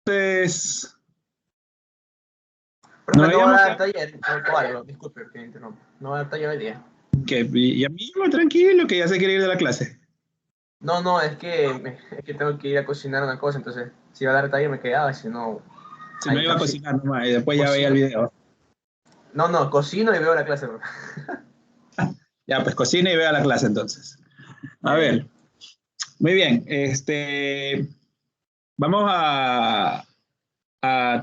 Entonces, Profe, no no va a habíamos dar taller o algo, disculpe que interrumpa. No va a dar taller hoy día. que, y a mí tranquilo, que ya se quiere ir de la clase. No, no, es que tengo que ir a cocinar una cosa, entonces si va a dar taller me quedaba, si no, Si no ahí iba a cocino. cocinar nomás y después ya veía el Cocino. video. No, no, cocino y veo la clase, profe. Ya, pues cocina y vea la clase entonces. A Eh, ver, muy bien. Vamos a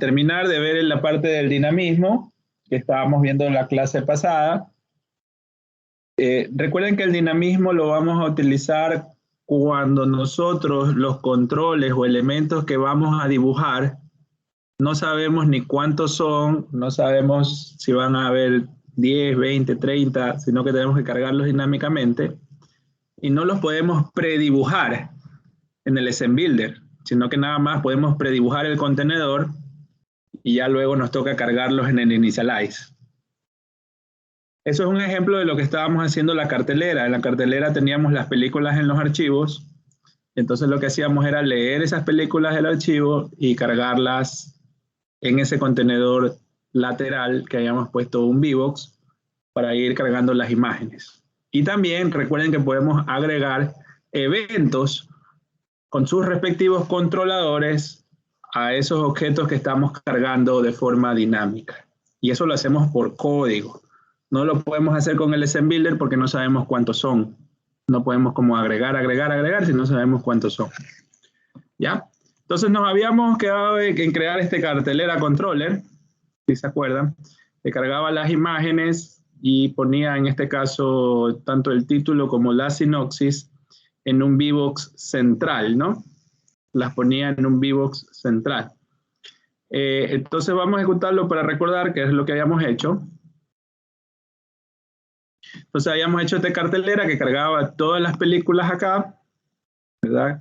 terminar de ver la parte del dinamismo que estábamos viendo en la clase pasada. Recuerden que el dinamismo lo vamos a utilizar cuando nosotros los controles o elementos que vamos a dibujar no sabemos ni cuántos son, no sabemos si van a haber 10, 20, 30, sino que tenemos que cargarlos dinámicamente y no los podemos predibujar en el SMBuilder, sino que nada más podemos predibujar el contenedor y ya luego nos toca cargarlos en el Initialize. Eso es un ejemplo de lo que estábamos haciendo en la cartelera. En la cartelera teníamos las películas en los archivos, entonces lo que hacíamos era leer esas películas del archivo y cargarlas en ese contenedor lateral que hayamos puesto un VBox para ir cargando las imágenes. Y también recuerden que podemos agregar eventos con sus respectivos controladores a esos objetos que estamos cargando de forma dinámica. Y eso lo hacemos por código. No lo podemos hacer con el SMBuilder porque no sabemos cuántos son. No podemos como agregar si no sabemos cuántos son. ¿Ya? Entonces nos habíamos quedado en crear este cartelera controller, si se acuerdan, que cargaba las imágenes y ponía en este caso tanto el título como la sinopsis en un VBox central, ¿no? Las ponía en un VBox central. Entonces vamos a ejecutarlo para recordar qué es lo que habíamos hecho. Entonces habíamos hecho esta cartelera que cargaba todas las películas acá, ¿verdad?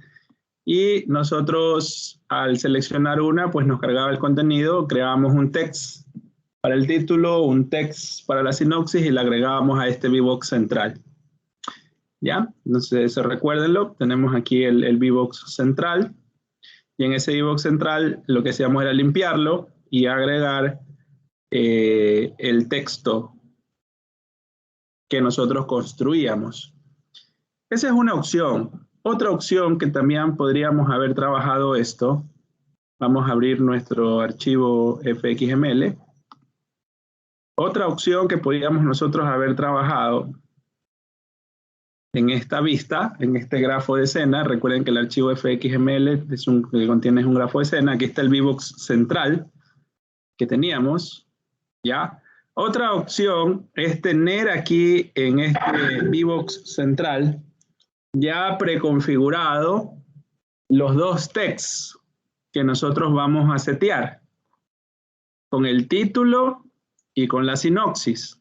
Y nosotros al seleccionar una, pues nos cargaba el contenido, creábamos un text para el título, un text para la sinopsis y le agregábamos a este VBox central. ¿Ya? Entonces, recuérdenlo, tenemos aquí el VBox central y en ese VBox central lo que hacíamos era limpiarlo y agregar el texto que nosotros construíamos. Esa es una opción. Otra opción que también podríamos haber trabajado esto, vamos a abrir nuestro archivo fxml. Otra opción que podríamos nosotros haber trabajado en esta vista, en este grafo de escena, recuerden que el archivo fxml que contiene un grafo de escena, aquí está el VBox central que teníamos, ¿ya? Otra opción es tener aquí en este VBox central ya preconfigurado los dos texts que nosotros vamos a setear, con el título y con la sinopsis,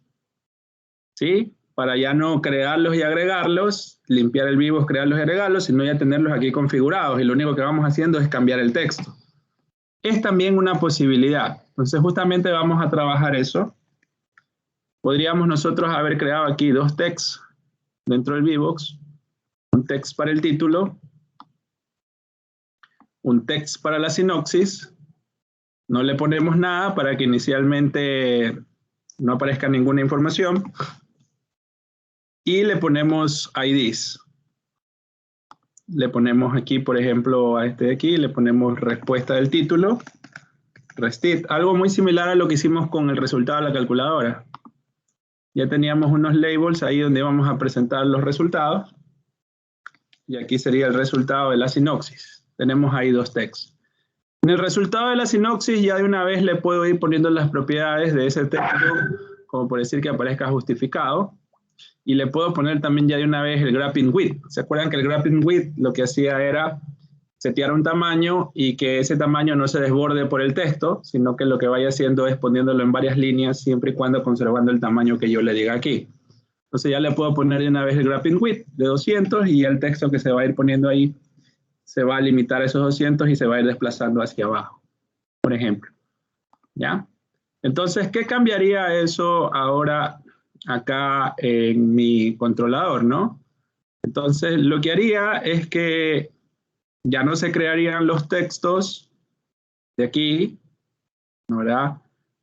¿sí? Para ya no crearlos y agregarlos, limpiar el VBox, crearlos y agregarlos, sino ya tenerlos aquí configurados y lo único que vamos haciendo es cambiar el texto. Es también una posibilidad. Entonces justamente vamos a trabajar eso. Podríamos nosotros haber creado aquí dos texts dentro del VBox, un text para el título, un text para la sinopsis. No le ponemos nada para que inicialmente no aparezca ninguna información. Y le ponemos IDs. Le ponemos aquí, por ejemplo, a este de aquí, le ponemos respuesta del título, restit, algo muy similar a lo que hicimos con el resultado de la calculadora. Ya teníamos unos labels ahí donde vamos a presentar los resultados. Y aquí sería el resultado de la sinopsis. Tenemos ahí dos textos. En el resultado de la sinopsis ya de una vez le puedo ir poniendo las propiedades de ese texto, como por decir que aparezca justificado. Y le puedo poner también ya de una vez el graphing width. ¿Se acuerdan que el graphing width lo que hacía era setear un tamaño y que ese tamaño no se desborde por el texto, sino que lo que vaya haciendo es poniéndolo en varias líneas siempre y cuando conservando el tamaño que yo le diga aquí. Entonces ya le puedo poner de una vez el graphing width de 200 y el texto que se va a ir poniendo ahí se va a limitar a esos 200 y se va a ir desplazando hacia abajo, por ejemplo. ¿Ya? Entonces, ¿qué cambiaría eso ahora acá en mi controlador, no? Entonces, lo que haría es que ya no se crearían los textos de aquí, ¿verdad?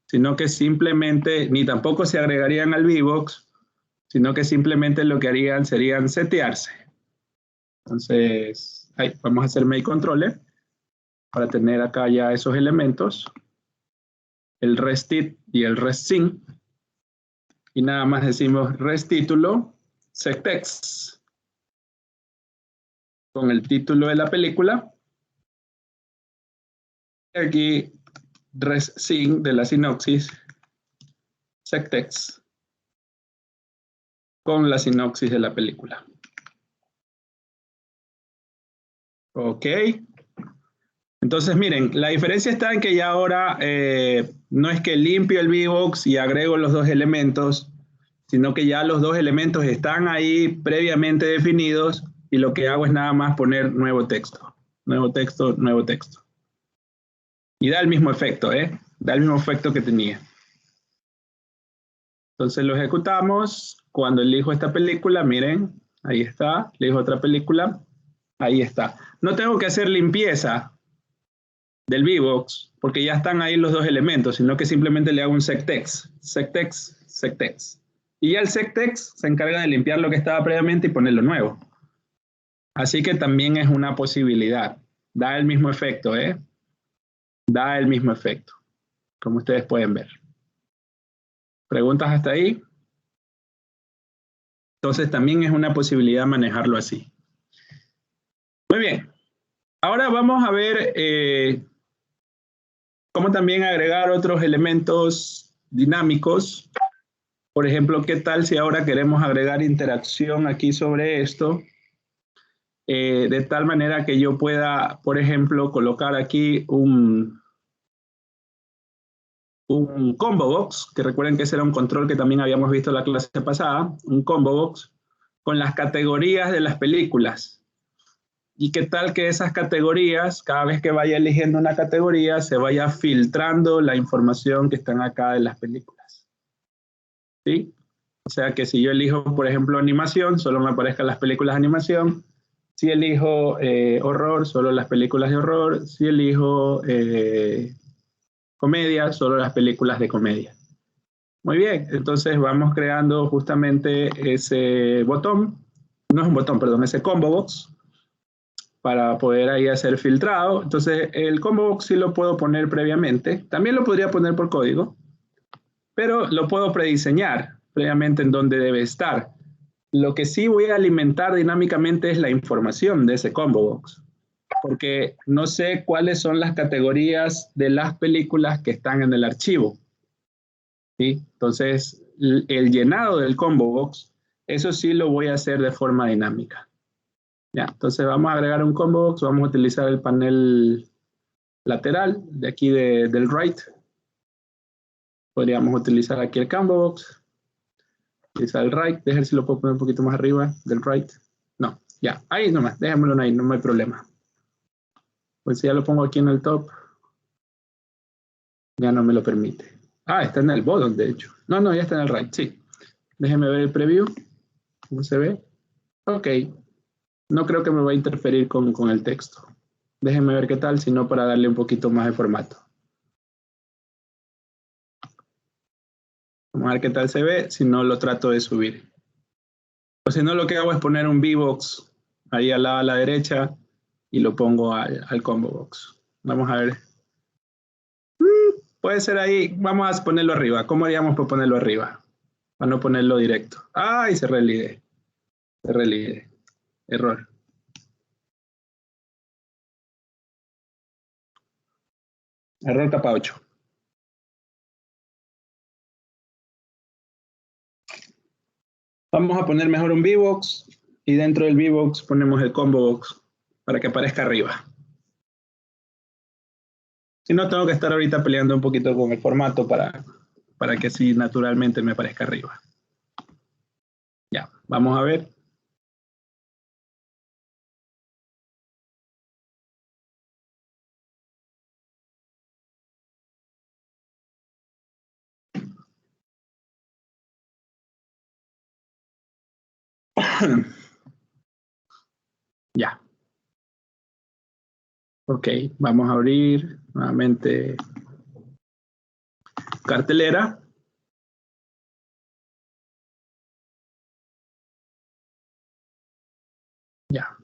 Sino que simplemente, ni tampoco se agregarían al VBox, sino que simplemente lo que harían serían setearse. Entonces, ahí, vamos a hacer make controller para tener acá ya esos elementos, el restit y el restsync, y nada más decimos resttítulo settext con el título de la película, y aquí restsync de la sinopsis settext con la sinopsis de la película. Ok. Entonces, miren, la diferencia está en que ya ahora no es que limpio el VBox y agrego los dos elementos, sino que ya los dos elementos están ahí previamente definidos y lo que hago es nada más poner nuevo texto, nuevo texto, nuevo texto. Y da el mismo efecto, ¿eh? Da el mismo efecto que tenía. Entonces lo ejecutamos. Cuando elijo esta película, miren, ahí está. Elijo otra película, ahí está. No tengo que hacer limpieza del VBox, porque ya están ahí los dos elementos, sino que simplemente le hago un sectext, sectext, sectext. Y ya el sectext se encarga de limpiar lo que estaba previamente y ponerlo nuevo. Así que también es una posibilidad. Da el mismo efecto, ¿eh? Da el mismo efecto, como ustedes pueden ver. ¿Preguntas hasta ahí? Entonces también es una posibilidad manejarlo así. Muy bien. Ahora vamos a ver cómo también agregar otros elementos dinámicos. Por ejemplo, ¿qué tal si ahora queremos agregar interacción aquí sobre esto? De tal manera que yo pueda, por ejemplo, colocar aquí un combo box, que recuerden que ese era un control que también habíamos visto en la clase pasada, un combo box, con las categorías de las películas. ¿Y qué tal que esas categorías, cada vez que vaya eligiendo una categoría, se vaya filtrando la información que están acá de las películas? ¿Sí? O sea que si yo elijo, por ejemplo, animación, solo me aparezcan las películas de animación. Si elijo horror, solo las películas de horror. Si elijo comedia, solo las películas de comedia. Muy bien, entonces vamos creando justamente ese botón, no es un botón, perdón, ese combo box para poder ahí hacer filtrado. Entonces el combo box sí lo puedo poner previamente, también lo podría poner por código, pero lo puedo prediseñar previamente en dónde debe estar. Lo que sí voy a alimentar dinámicamente es la información de ese combo box, porque no sé cuáles son las categorías de las películas que están en el archivo. ¿Sí? Entonces, el llenado del combo box, eso sí lo voy a hacer de forma dinámica. Ya, entonces vamos a agregar un combo box, vamos a utilizar el panel lateral de aquí del right. Podríamos utilizar aquí el combo box, utilizar el right, déjenme si lo puedo poner un poquito más arriba del right. No, ya, ahí nomás, déjenmelo ahí, no hay problema. Pues si ya lo pongo aquí en el top, ya no me lo permite. Ah, está en el bottom, de hecho. No, no, ya está en el right, sí. Déjenme ver el preview, cómo se ve. Ok, no creo que me va a interferir con el texto. Déjenme ver qué tal, si no para darle un poquito más de formato. Vamos a ver qué tal se ve, si no lo trato de subir. O si no, lo que hago es poner un VBox ahí al lado a la derecha y lo pongo al combo box. Vamos a ver. Puede ser ahí, vamos a ponerlo arriba. ¿Cómo haríamos para ponerlo arriba? Para no ponerlo directo. ¡Ay! Se relide. Se relide. Error. Error capa 8. Vamos a poner mejor un VBox y dentro del VBox ponemos el combo box para que aparezca arriba. Si no, tengo que estar ahorita peleando un poquito con el formato para que así naturalmente me aparezca arriba. Ya, vamos a ver. Ya. Ok, vamos a abrir nuevamente cartelera. Ya,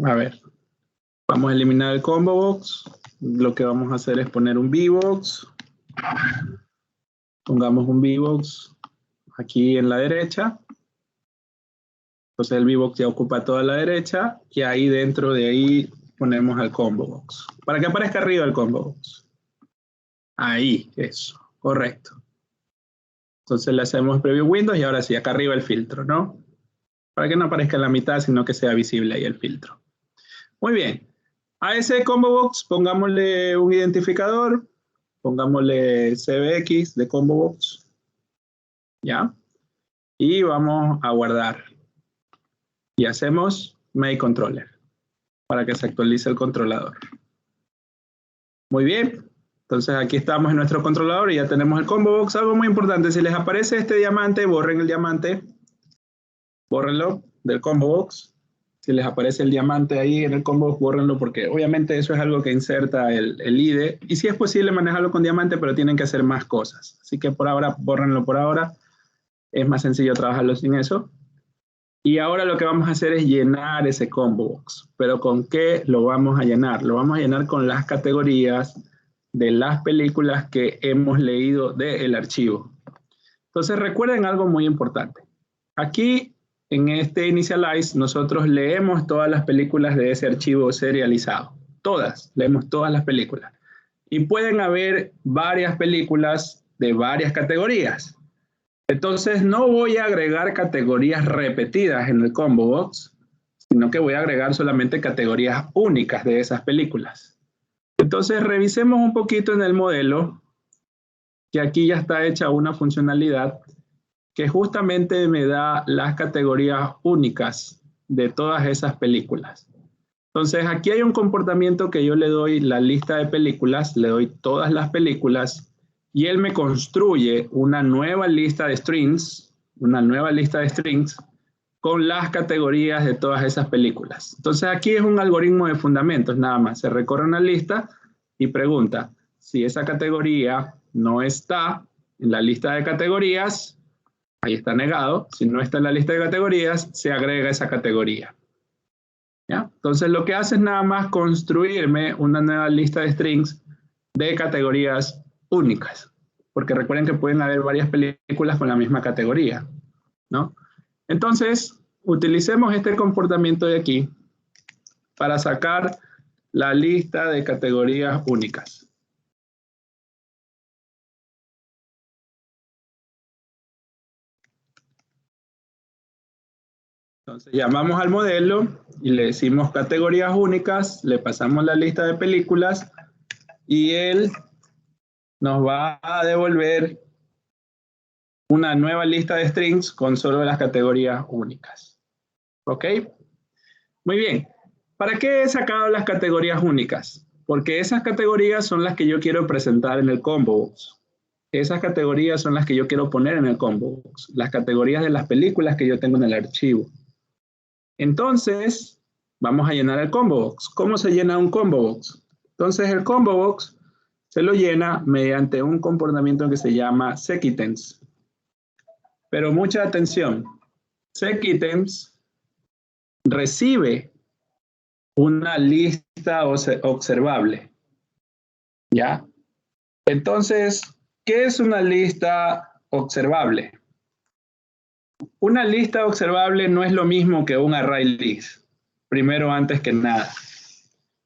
a ver. Vamos a eliminar el combo box. Lo que vamos a hacer es poner un VBox. Pongamos un VBox aquí en la derecha. Entonces el VBox ya ocupa toda la derecha y ahí dentro de ahí ponemos el combo box. Para que aparezca arriba el combo box. Ahí, eso, correcto. Entonces le hacemos preview Windows y ahora sí, acá arriba el filtro, ¿no? Para que no aparezca en la mitad, sino que sea visible ahí el filtro. Muy bien. A ese combo box pongámosle un identificador, pongámosle CBX de combo box, ¿ya? Y vamos a guardar. Y hacemos make controller para que se actualice el controlador. Muy bien. Entonces aquí estamos en nuestro controlador y ya tenemos el combo box. Algo muy importante, si les aparece este diamante, borren el diamante. Bórrenlo del combo box. Si les aparece el diamante ahí en el combo box, bórrenlo porque obviamente eso es algo que inserta el IDE. Y si es posible manejarlo con diamante, pero tienen que hacer más cosas. Así que por ahora, bórrenlo por ahora. Es más sencillo trabajarlo sin eso. Y ahora lo que vamos a hacer es llenar ese combo box. ¿Pero con qué lo vamos a llenar? Lo vamos a llenar con las categorías de las películas que hemos leído del archivo. Entonces recuerden algo muy importante. Aquí en este Initialize nosotros leemos todas las películas de ese archivo serializado. Todas, leemos todas las películas. Y pueden haber varias películas de varias categorías. Entonces no voy a agregar categorías repetidas en el combo box, sino que voy a agregar solamente categorías únicas de esas películas. Entonces revisemos un poquito en el modelo, que aquí ya está hecha una funcionalidad que justamente me da las categorías únicas de todas esas películas. Entonces aquí hay un comportamiento que yo le doy la lista de películas, le doy todas las películas y él me construye una nueva lista de strings, con las categorías de todas esas películas. Entonces aquí es un algoritmo de fundamentos nada más. Se recorre una lista y pregunta si esa categoría no está en la lista de categorías, ahí está negado. Si no está en la lista de categorías, se agrega esa categoría. ¿Ya? Entonces lo que hace es nada más construirme una nueva lista de strings de categorías únicas. Porque recuerden que pueden haber varias películas con la misma categoría, ¿no? Entonces, utilicemos este comportamiento de aquí para sacar la lista de categorías únicas. Entonces llamamos al modelo y le decimos categorías únicas, le pasamos la lista de películas y él nos va a devolver una nueva lista de strings con solo las categorías únicas. ¿Ok? Muy bien. ¿Para qué he sacado las categorías únicas? Porque esas categorías son las que yo quiero presentar en el combo box. Esas categorías son las que yo quiero poner en el combo box. Las categorías de las películas que yo tengo en el archivo. Entonces, vamos a llenar el combo box. ¿Cómo se llena un combo box? Entonces, el combo box se lo llena mediante un comportamiento que se llama setItems. Pero mucha atención. setItems recibe una lista observable. ¿Ya? Entonces, ¿qué es una lista observable? Una lista observable no es lo mismo que un array list. Primero, antes que nada.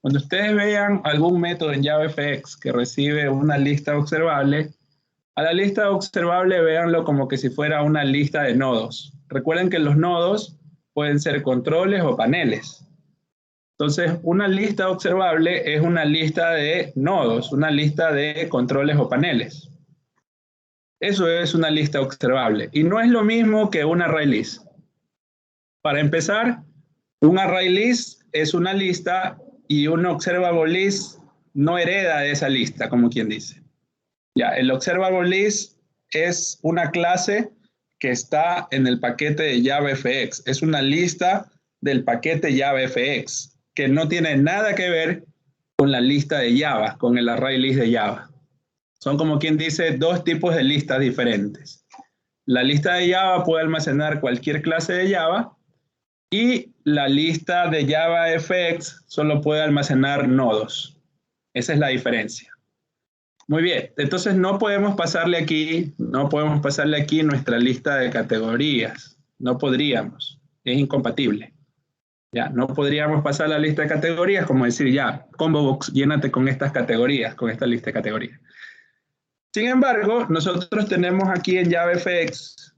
Cuando ustedes vean algún método en JavaFX que recibe una lista observable, a la lista observable véanlo como que si fuera una lista de nodos. Recuerden que los nodos pueden ser controles o paneles. Entonces, una lista observable es una lista de nodos, una lista de controles o paneles. Eso es una lista observable. Y no es lo mismo que un array list. Para empezar, un array list es una lista y un observable list no hereda de esa lista, como quien dice. Ya, el observable list es una clase que está en el paquete de JavaFX. Es una lista del paquete JavaFX que no tiene nada que ver con la lista de Java, con el array list de Java. Son como quien dice dos tipos de listas diferentes. La lista de Java puede almacenar cualquier clase de Java y la lista de JavaFX solo puede almacenar nodos. Esa es la diferencia. Muy bien, entonces no podemos pasarle aquí nuestra lista de categorías. No podríamos, es incompatible. Ya, no podríamos pasar la lista de categorías como decir ya, ComboBox, llénate con estas categorías, con esta lista de categorías. Sin embargo, nosotros tenemos aquí en JavaFX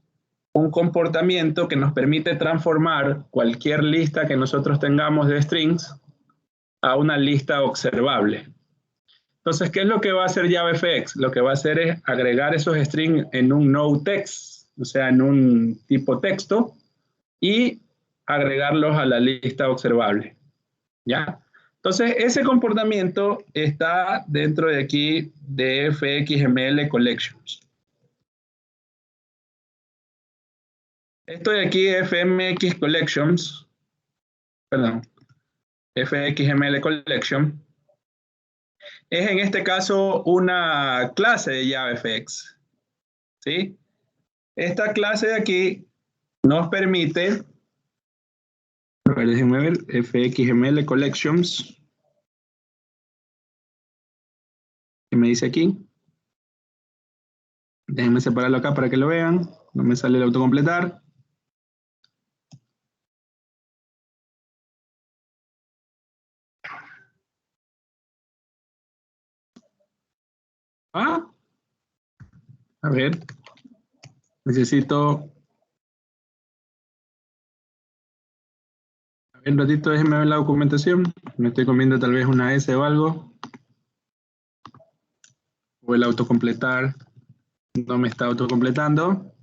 un comportamiento que nos permite transformar cualquier lista que nosotros tengamos de strings a una lista observable. Entonces, ¿qué es lo que va a hacer JavaFX? Lo que va a hacer es agregar esos strings en un noText, o sea, en un tipo texto, y agregarlos a la lista observable. ¿Ya? Entonces, ese comportamiento está dentro de aquí de fxml collections. Esto de aquí, fmx collections, perdón, fxml collection, es en este caso una clase de JavaFX. ¿Sí? Esta clase de aquí nos permite, a ver, déjenme ver, fxml collections, ¿qué me dice aquí? Déjenme separarlo acá para que lo vean, no me sale el autocompletar. A ver, necesito... A ver, un ratito, déjenme ver la documentación. Me estoy comiendo tal vez una S o algo. O el autocompletar no me está autocompletando.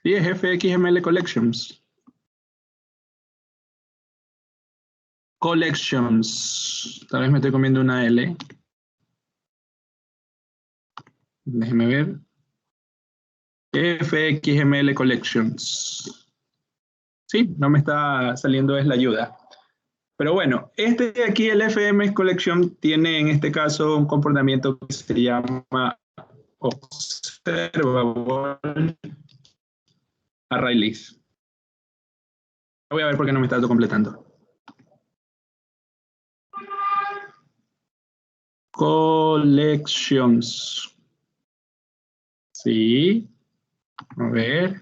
Sí, es fxml collections. Collections. Tal vez me estoy comiendo una L. Déjenme ver. fxml collections. Sí, no me está saliendo, es la ayuda. Pero bueno, este de aquí, el fm collection, tiene en este caso un comportamiento que se llama observable array list. Voy a ver por qué no me está autocompletando. Collections. Sí. A ver.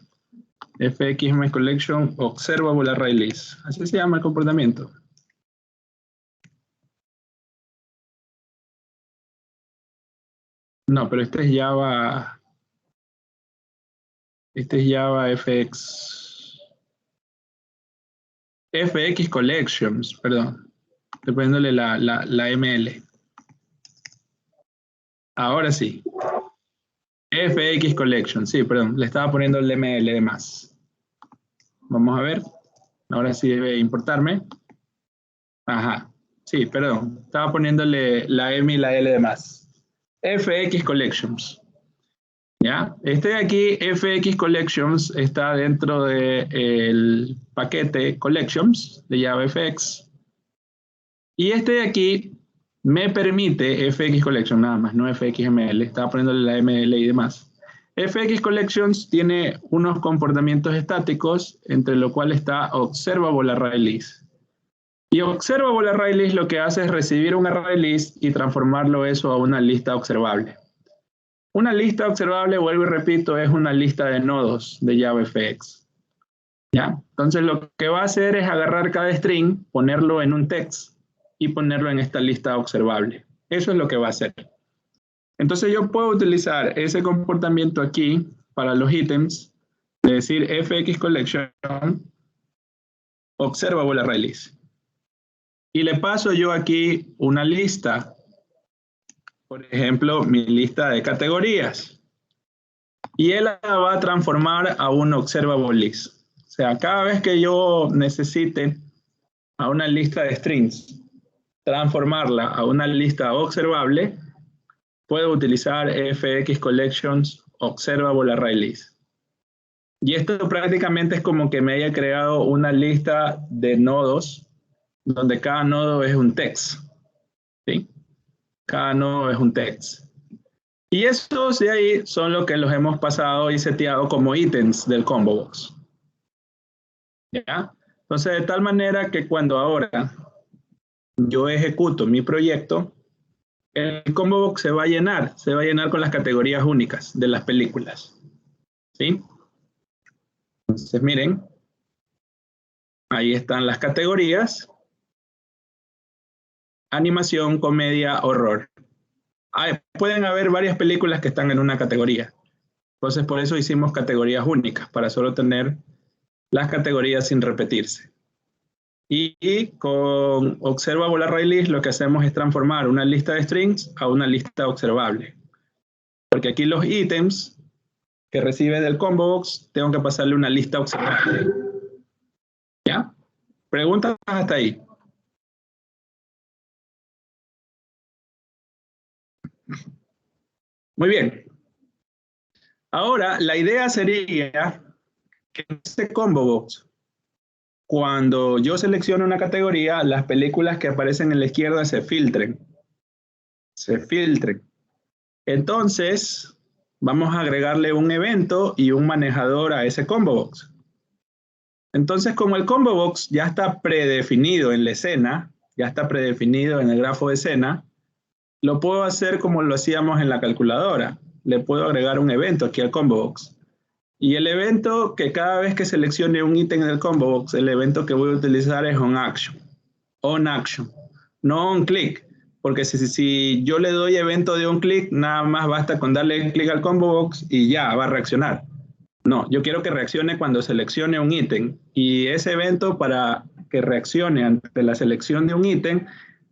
fxm collection observable array list. Así se llama el comportamiento. No, pero este es Java. Este es Java FX. FX collections, perdón. Estoy poniéndole la ML. Ahora sí. FX collection, sí, perdón. Le estaba poniendo el ML de más. Vamos a ver. Ahora sí debe importarme. Ajá. Sí, perdón. Estaba poniéndole la M y la L de más. FX collections. ¿Ya? Este de aquí, FX collections, está dentro del paquete collections de JavaFX. Y este de aquí me permite FX collection nada más, no FXML. Estaba poniéndole la ML y demás. FX collections tiene unos comportamientos estáticos, entre lo cual está observable array list. Y observable array list lo que hace es recibir un array list y transformarlo eso a una lista observable. Una lista observable, vuelvo y repito, es una lista de nodos de JavaFX. ¿Ya? Entonces lo que va a hacer es agarrar cada string, ponerlo en un text y ponerlo en esta lista observable. Eso es lo que va a hacer. Entonces yo puedo utilizar ese comportamiento aquí para los ítems, de decir fx collection observable array list. Y le paso yo aquí una lista. Por ejemplo, mi lista de categorías. Y él la va a transformar a un observable list. O sea, cada vez que yo necesite a una lista de strings transformarla a una lista observable, puedo utilizar fx collections observable array list. Y esto prácticamente es como que me haya creado una lista de nodos, donde cada nodo es un text, ¿sí? Cada nodo es un text. Y estos de ahí son los que los hemos pasado y seteado como ítems del combo box. ¿Ya? Entonces, de tal manera que cuando ahora yo ejecuto mi proyecto, el combo box se va a llenar con las categorías únicas de las películas. ¿Sí? Entonces, miren, ahí están las categorías: animación, comedia, horror. Pueden haber varias películas que están en una categoría. Entonces, por eso hicimos categorías únicas, para solo tener las categorías sin repetirse. Y con Observable Array List lo que hacemos es transformar una lista de strings a una lista observable. Porque aquí los ítems que recibe del combo box, tengo que pasarle una lista observable. ¿Ya? ¿Preguntas hasta ahí? Muy bien. Ahora, la idea sería que en este combo box, cuando yo selecciono una categoría, las películas que aparecen en la izquierda se filtren. Se filtren. Entonces, vamos a agregarle un evento y un manejador a ese combo box. Entonces, como el combo box ya está predefinido en la escena, ya está predefinido en el grafo de escena, lo puedo hacer como lo hacíamos en la calculadora. Le puedo agregar un evento aquí al combo box. Y el evento que cada vez que seleccione un ítem del combo box, el evento que voy a utilizar es onAction. OnAction, no onClick. Porque si yo le doy evento de onClick, nada más basta con darle clic al combo box y ya va a reaccionar. No, yo quiero que reaccione cuando seleccione un ítem. Y ese evento para que reaccione ante la selección de un ítem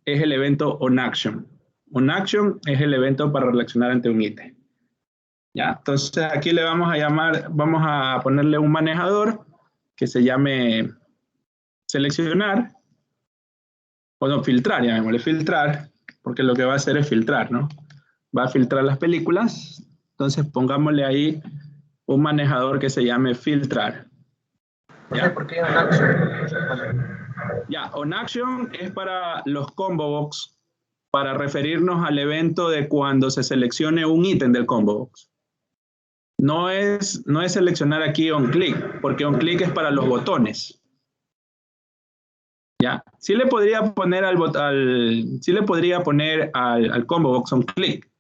es el evento onAction. OnAction es el evento para reaccionar ante un ítem. ¿Ya? Entonces aquí le vamos a llamar, vamos a ponerle un manejador que se llame seleccionar, o no, filtrar, llamémosle filtrar, porque lo que va a hacer es filtrar, ¿no? Va a filtrar las películas, entonces pongámosle ahí un manejador que se llame filtrar. ¿Ya? ¿Por qué OnAction? Ya, OnAction es para los combo box, para referirnos al evento de cuando se seleccione un ítem del combo box. No es seleccionar aquí onClick, porque onClick es para los botones. ¿Ya? Sí le podría poner al combo box onClick,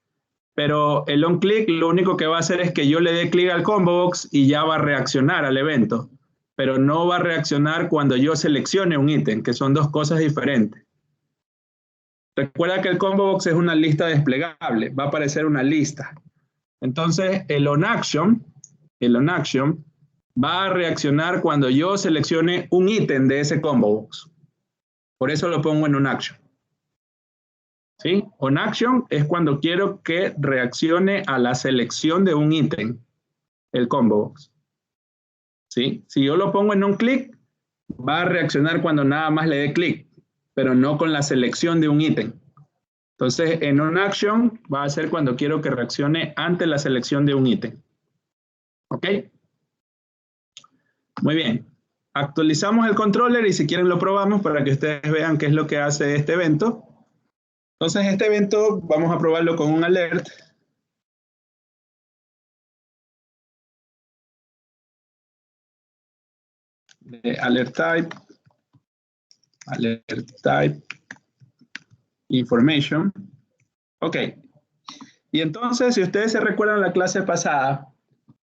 pero el onClick lo único que va a hacer es que yo le dé clic al combo box y ya va a reaccionar al evento, pero no va a reaccionar cuando yo seleccione un ítem, que son dos cosas diferentes. Recuerda que el combo box es una lista desplegable, va a aparecer una lista. Entonces, el onAction va a reaccionar cuando yo seleccione un ítem de ese combo box. Por eso lo pongo en onAction. ¿Sí? OnAction es cuando quiero que reaccione a la selección de un ítem, el combo box. ¿Sí? Si yo lo pongo en onClick, va a reaccionar cuando nada más le dé clic, pero no con la selección de un ítem. Entonces, en onAction va a ser cuando quiero que reaccione ante la selección de un ítem. ¿Ok? Muy bien. Actualizamos el controller y si quieren lo probamos para que ustedes vean qué es lo que hace este evento. Entonces, este evento vamos a probarlo con un alert. De alert type information. Ok. Y entonces, si ustedes se recuerdan la clase pasada,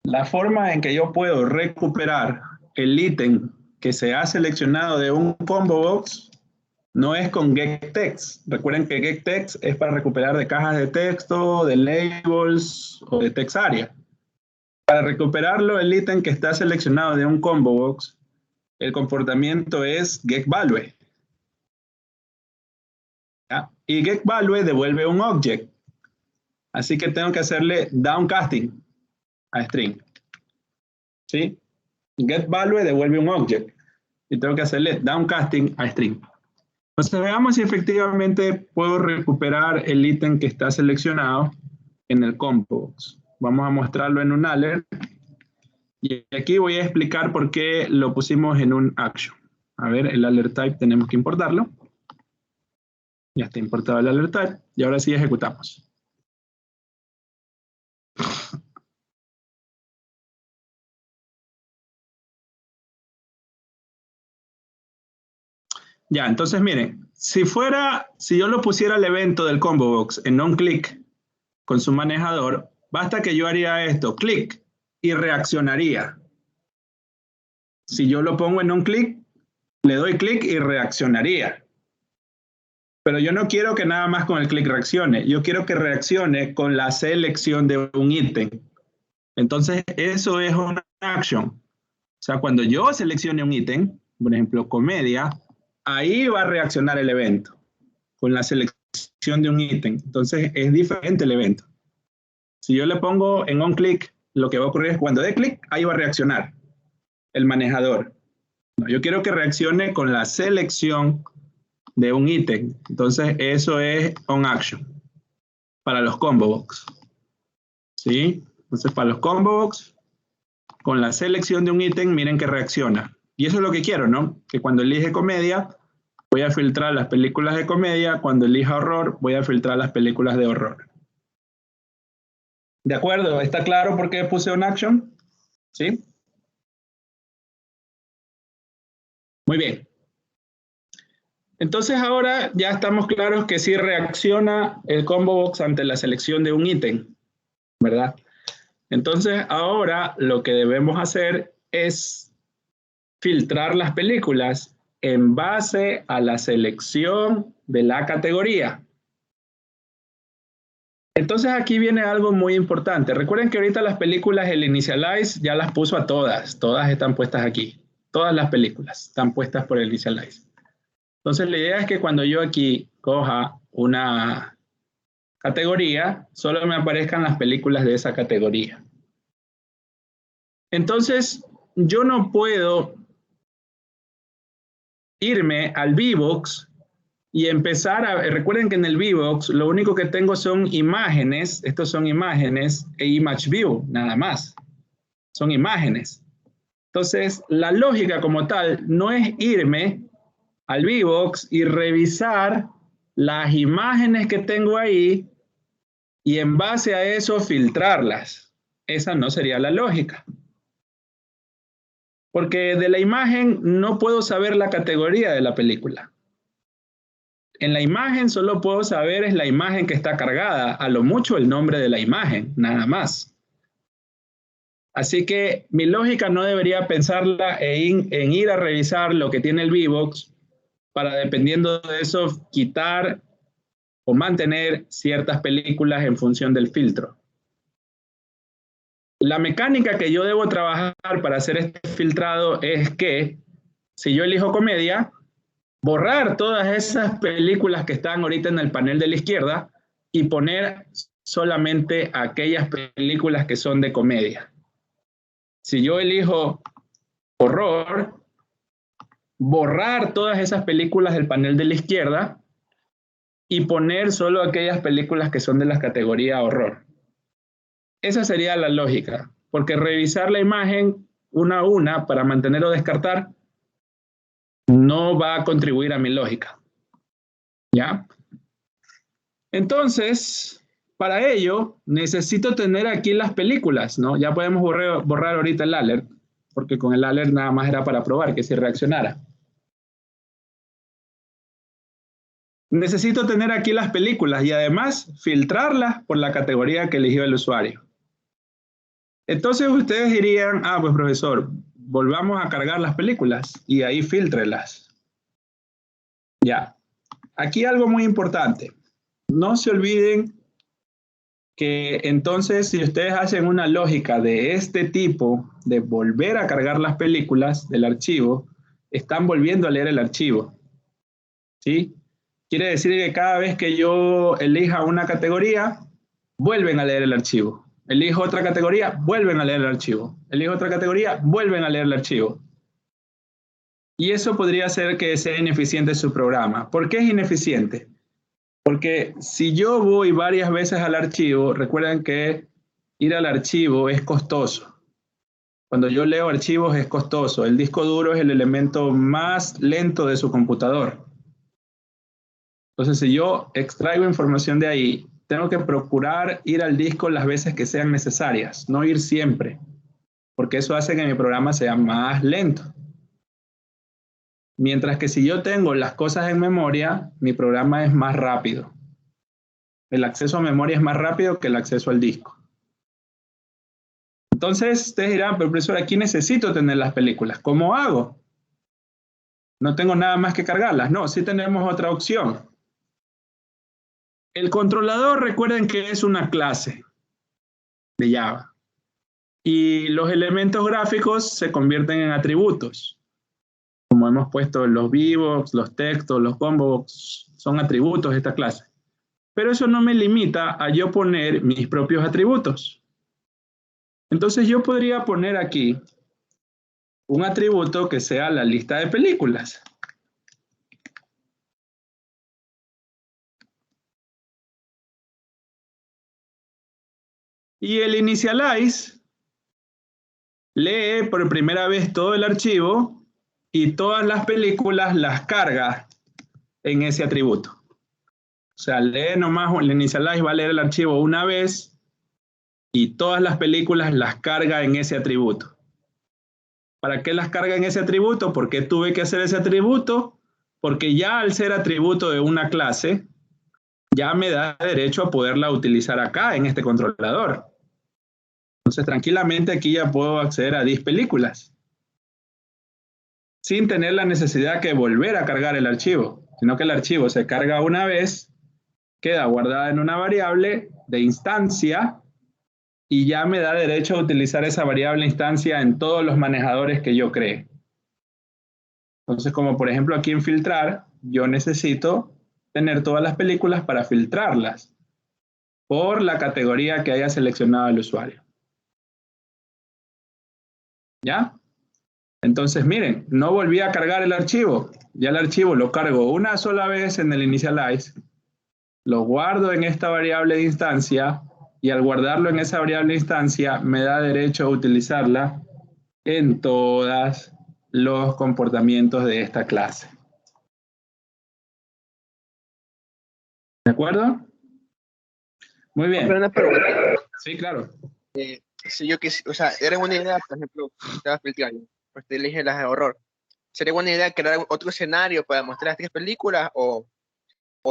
la forma en que yo puedo recuperar el ítem que se ha seleccionado de un combo box no es con getText. Recuerden que getText es para recuperar de cajas de texto, de labels o de text area. Para recuperarlo, el ítem que está seleccionado de un combo box, el comportamiento es getValue. ¿Ya? Y getValue devuelve un object. Así que tengo que hacerle downcasting a string. ¿Sí? GetValue devuelve un object. Y tengo que hacerle downcasting a string. Entonces veamos si efectivamente puedo recuperar el ítem que está seleccionado en el combo box. Vamos a mostrarlo en un alert. Y aquí voy a explicar por qué lo pusimos en un action. A ver, el alert type tenemos que importarlo. Ya está importado el alert type. Y ahora sí ejecutamos. Ya, entonces miren, si yo lo pusiera el evento del combo box en onClick con su manejador, basta que yo haría esto, clic, y reaccionaría. Si yo lo pongo en onClick, le doy clic y reaccionaría. Pero yo no quiero que nada más con el clic reaccione, yo quiero que reaccione con la selección de un ítem. Entonces, eso es una action. O sea, cuando yo seleccione un ítem, por ejemplo, comedia, ahí va a reaccionar el evento, con la selección de un ítem. Entonces, es diferente el evento. Si yo le pongo en onClick, lo que va a ocurrir es cuando dé clic, ahí va a reaccionar el manejador. No, yo quiero que reaccione con la selección de un ítem. Entonces, eso es onAction para los combo box. ¿Sí? Entonces, para los combo box, con la selección de un ítem, miren que reacciona. Y eso es lo que quiero, ¿no? Que cuando elige comedia, voy a filtrar las películas de comedia. Cuando elija horror, voy a filtrar las películas de horror. ¿De acuerdo? ¿Está claro por qué puse onAction? ¿Sí? Muy bien. Entonces ahora ya estamos claros que sí reacciona el combo box ante la selección de un ítem, ¿verdad? Entonces ahora lo que debemos hacer es filtrar las películas en base a la selección de la categoría. Entonces aquí viene algo muy importante. Recuerden que ahorita las películas, el Initialize ya las puso a todas. Todas están puestas aquí. Todas las películas están puestas por el Initialize. Entonces la idea es que cuando yo aquí coja una categoría, solo me aparezcan las películas de esa categoría. Entonces yo no puedo irme al VBox y empezar a... Recuerden que en el VBox lo único que tengo son imágenes, estos son imágenes e Image View, nada más. Son imágenes. Entonces, la lógica como tal no es irme al VBox y revisar las imágenes que tengo ahí y en base a eso filtrarlas. Esa no sería la lógica. Porque de la imagen no puedo saber la categoría de la película. En la imagen solo puedo saber es la imagen que está cargada, a lo mucho el nombre de la imagen, nada más. Así que mi lógica no debería pensarla en ir a revisar lo que tiene el VBox para, dependiendo de eso, quitar o mantener ciertas películas en función del filtro. La mecánica que yo debo trabajar para hacer este filtrado es que si yo elijo comedia, borrar todas esas películas que están ahorita en el panel de la izquierda y poner solamente aquellas películas que son de comedia. Si yo elijo horror, borrar todas esas películas del panel de la izquierda y poner solo aquellas películas que son de la categoría horror. Esa sería la lógica, porque revisar la imagen una a una para mantener o descartar no va a contribuir a mi lógica. ¿Ya? Entonces, para ello, necesito tener aquí las películas, ¿no? Ya podemos borrar ahorita el alert, porque con el alert nada más era para probar que si reaccionara. Necesito tener aquí las películas y además filtrarlas por la categoría que eligió el usuario. Entonces ustedes dirían, ah, pues profesor, volvamos a cargar las películas y ahí filtrelas. Ya. Aquí algo muy importante. No se olviden que entonces si ustedes hacen una lógica de este tipo, de volver a cargar las películas del archivo, están volviendo a leer el archivo. ¿Sí? Quiere decir que cada vez que yo elija una categoría, vuelven a leer el archivo. Elijo otra categoría, vuelven a leer el archivo. Elijo otra categoría, vuelven a leer el archivo. Y eso podría hacer que sea ineficiente su programa. ¿Por qué es ineficiente? Porque si yo voy varias veces al archivo, recuerden que ir al archivo es costoso. Cuando yo leo archivos es costoso. El disco duro es el elemento más lento de su computador. Entonces, si yo extraigo información de ahí, tengo que procurar ir al disco las veces que sean necesarias, no ir siempre, porque eso hace que mi programa sea más lento. Mientras que si yo tengo las cosas en memoria, mi programa es más rápido. El acceso a memoria es más rápido que el acceso al disco. Entonces, ustedes dirán, pero profesor, aquí necesito tener las películas. ¿Cómo hago? No tengo nada más que cargarlas. No, sí tenemos otra opción. El controlador, recuerden que es una clase de Java. Y los elementos gráficos se convierten en atributos. Como hemos puesto los VBox, los textos, los combobox, son atributos de esta clase. Pero eso no me limita a yo poner mis propios atributos. Entonces yo podría poner aquí un atributo que sea la lista de películas. Y el initialize lee por primera vez todo el archivo y todas las películas las carga en ese atributo. O sea, lee nomás, el initialize va a leer el archivo una vez y todas las películas las carga en ese atributo. ¿Para qué las carga en ese atributo? ¿Por qué tuve que hacer ese atributo? Porque ya al ser atributo de una clase, ya me da derecho a poderla utilizar acá en este controlador. Entonces, tranquilamente aquí ya puedo acceder a 10 películas sin tener la necesidad de volver a cargar el archivo, sino que el archivo se carga una vez, queda guardada en una variable de instancia y ya me da derecho a utilizar esa variable instancia en todos los manejadores que yo cree. Entonces, como por ejemplo aquí en filtrar, yo necesito tener todas las películas para filtrarlas por la categoría que haya seleccionado el usuario. ¿Ya? Entonces, miren, no volví a cargar el archivo. Ya el archivo lo cargo una sola vez en el initialize, lo guardo en esta variable de instancia y al guardarlo en esa variable de instancia me da derecho a utilizarla en todos los comportamientos de esta clase. ¿De acuerdo? Muy bien. Pero una pregunta. Sí, claro. Si yo quisiera, o sea, era buena idea, por ejemplo, estaba filtrando, pues te elige las de horror. ¿Sería buena idea crear otro escenario para mostrar las tres películas o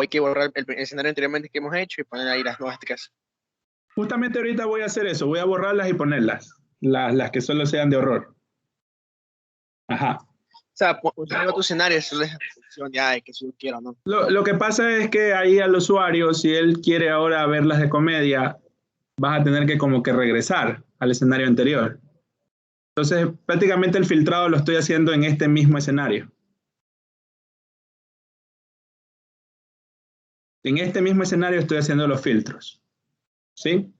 hay que borrar el escenario anteriormente que hemos hecho y poner ahí las nuevas tres? Justamente ahorita voy a hacer eso, voy a borrarlas y ponerlas, las que solo sean de horror. Ajá. O sea, usar otro escenario, eso es la función ya de que si yo quiero, ¿no? Lo que pasa es que ahí al usuario, si él quiere ahora ver las de comedia, vas a tener que como que regresar al escenario anterior. Entonces, prácticamente el filtrado lo estoy haciendo en este mismo escenario. En este mismo escenario estoy haciendo los filtros. ¿Sí?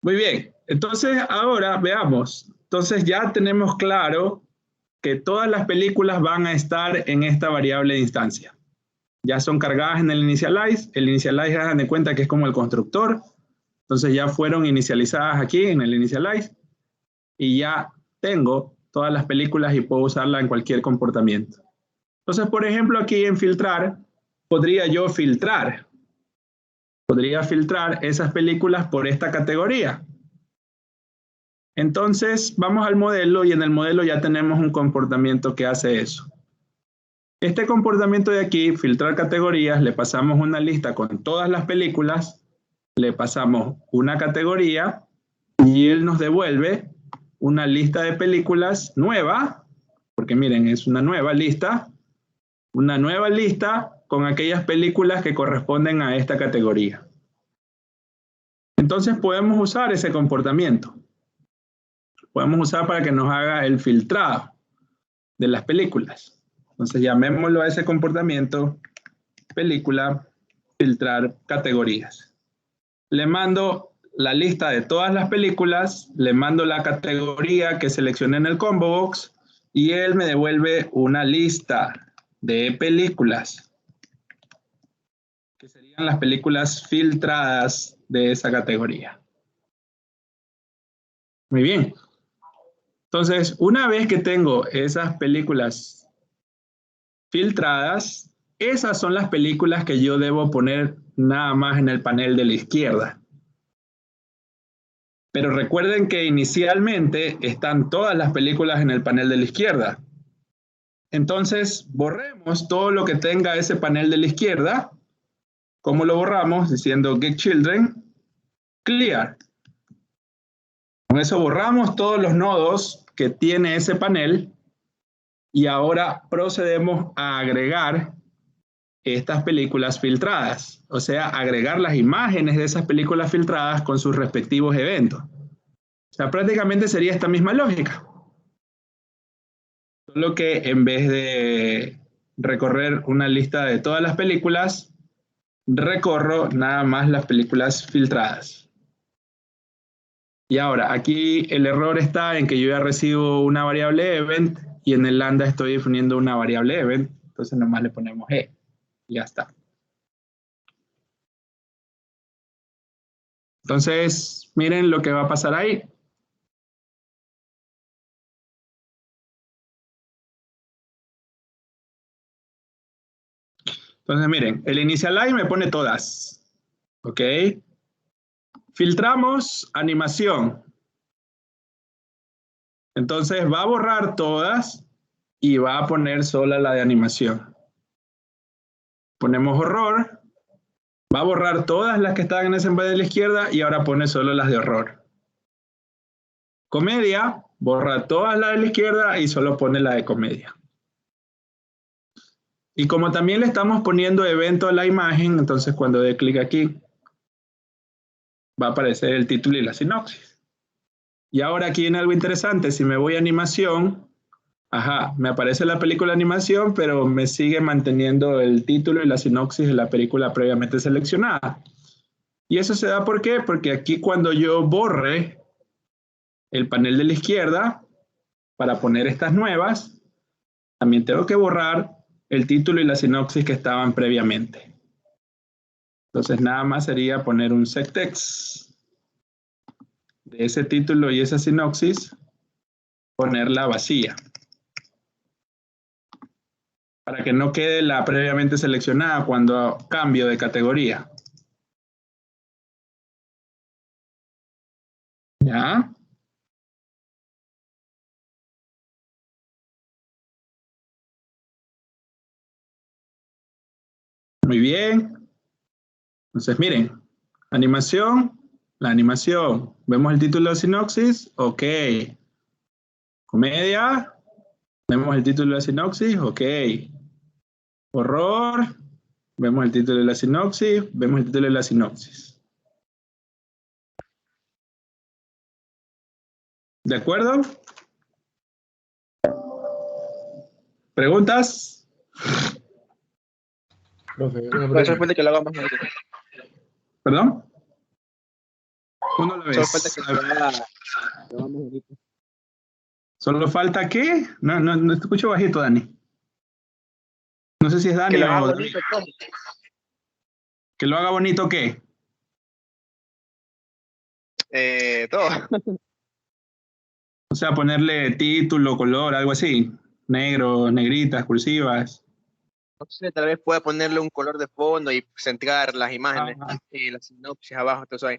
Muy bien. Entonces, ahora veamos. Entonces, ya tenemos claro que todas las películas van a estar en esta variable de instancia. Ya son cargadas en el initialize. El initialize, hagan de cuenta que es como el constructor. Entonces, ya fueron inicializadas aquí en el initialize. Y ya tengo todas las películas y puedo usarla en cualquier comportamiento. Entonces, por ejemplo, aquí en filtrar, podría yo filtrar. Podría filtrar esas películas por esta categoría. Entonces, vamos al modelo y en el modelo ya tenemos un comportamiento que hace eso. Este comportamiento de aquí, filtrar categorías, le pasamos una lista con todas las películas, le pasamos una categoría y él nos devuelve una lista de películas nueva, porque miren, es una nueva lista con aquellas películas que corresponden a esta categoría. Entonces podemos usar ese comportamiento. Podemos usar para que nos haga el filtrado de las películas. Entonces llamémoslo a ese comportamiento película, filtrar categorías. Le mando la lista de todas las películas, le mando la categoría que seleccioné en el combo box y él me devuelve una lista de películas, que serían las películas filtradas de esa categoría. Muy bien. Entonces, una vez que tengo esas películas filtradas, esas son las películas que yo debo poner nada más en el panel de la izquierda. Pero recuerden que inicialmente están todas las películas en el panel de la izquierda. Entonces, borremos todo lo que tenga ese panel de la izquierda. ¿Cómo lo borramos? Diciendo Get Children, Clear. Con eso borramos todos los nodos que tiene ese panel y ahora procedemos a agregar estas películas filtradas, o sea, agregar las imágenes de esas películas filtradas con sus respectivos eventos. O sea, prácticamente sería esta misma lógica. Solo que en vez de recorrer una lista de todas las películas, recorro nada más las películas filtradas. Y ahora, aquí el error está en que yo ya recibo una variable event y en el lambda estoy definiendo una variable event, entonces nomás le ponemos e y ya está. Entonces, miren lo que va a pasar ahí. Entonces, miren, el initial line me pone todas. ¿Ok? Filtramos animación. Entonces va a borrar todas y va a poner sola la de animación. Ponemos horror. Va a borrar todas las que están en ese panel de la izquierda y ahora pone solo las de horror. Comedia, borra todas las de la izquierda y solo pone la de comedia. Y como también le estamos poniendo evento a la imagen, entonces cuando dé clic aquí, va a aparecer el título y la sinopsis. Y ahora aquí viene algo interesante, si me voy a animación, me aparece la película de animación, pero me sigue manteniendo el título y la sinopsis de la película previamente seleccionada. Y eso se da ¿por qué? Porque aquí cuando yo borre el panel de la izquierda para poner estas nuevas, también tengo que borrar el título y la sinopsis que estaban previamente. Entonces nada más sería poner un settext de ese título y esa sinopsis, ponerla vacía, para que no quede la previamente seleccionada cuando cambio de categoría. ¿Ya? Muy bien. Entonces, miren, animación, la animación. ¿Vemos el título de sinopsis? Ok. Comedia, vemos el título de sinopsis, ok. Horror, vemos el título de la sinopsis, vemos el título de la sinopsis. ¿De acuerdo? ¿Preguntas? Profe, una Pero pregunta. solo falta que lo haga más bonito. ¿Perdón? Uno a la Solo vez. falta que lo haga más bonito. ¿Solo falta qué? No te escucho bajito, Dani. No sé si es Que Dani lo haga o David. bonito, profe. ¿Que lo haga bonito qué? Todo. O sea, ponerle título, color, algo así. Negro, negritas, cursivas. No sé, tal vez pueda ponerle un color de fondo y centrar las imágenes Ah, y la sinopsis abajo, entonces ahí.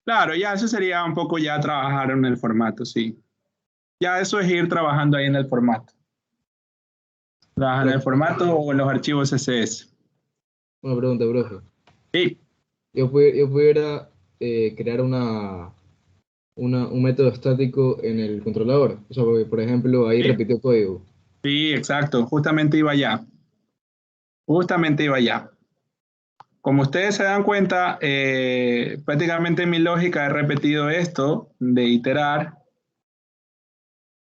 claro, ya eso sería un poco ya trabajar en el formato, sí. Ya eso es ir trabajando ahí en el formato. Trabajar en el Profe, formato o en los archivos CSS. una pregunta, profe. Sí, Yo pudiera crear un método estático en el controlador. O sea, porque, por ejemplo, ahí sí, repitió código. sí, exacto. Justamente iba allá. Justamente iba allá. Como ustedes se dan cuenta, prácticamente en mi lógica he repetido esto de iterar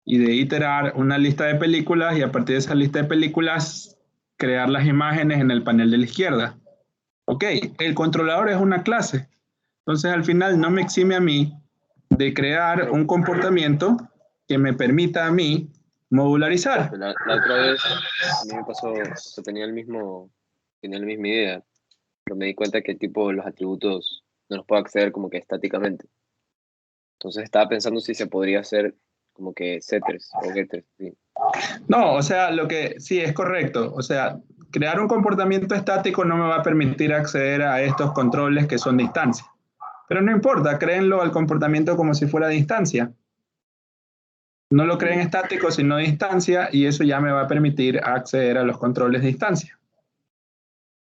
y de iterar una lista de películas y a partir de esa lista de películas crear las imágenes en el panel de la izquierda. Ok, el controlador es una clase. Entonces al final no me exime a mí de crear un comportamiento que me permita a mí modularizar. La otra vez a mí me pasó, yo tenía la misma idea, pero me di cuenta que tipo los atributos no los puedo acceder como que estáticamente. Entonces estaba pensando si se podría hacer como que setters o getters. Sí. No, o sea, lo que sí es correcto. O sea, crear un comportamiento estático no me va a permitir acceder a estos controles que son de instancia. Pero no importa, créenlo al comportamiento como si fuera de instancia. No lo creen estático, sino de instancia, y eso ya me va a permitir acceder a los controles de instancia.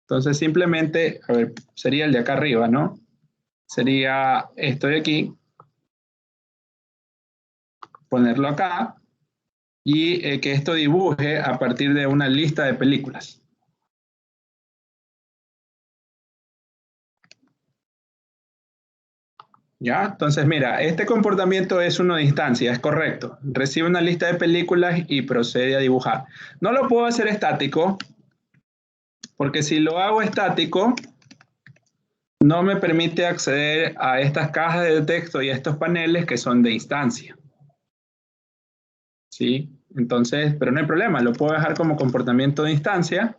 Entonces, simplemente, a ver, sería el de acá arriba, ¿no? Sería esto de aquí, ponerlo acá, y que esto dibuje a partir de una lista de películas. ¿Ya? Entonces, mira, este comportamiento es uno de instancia, es correcto. Recibe una lista de películas y procede a dibujar. No lo puedo hacer estático, porque si lo hago estático, no me permite acceder a estas cajas de texto y a estos paneles que son de instancia. ¿Sí? Entonces, pero no hay problema, lo puedo dejar como comportamiento de instancia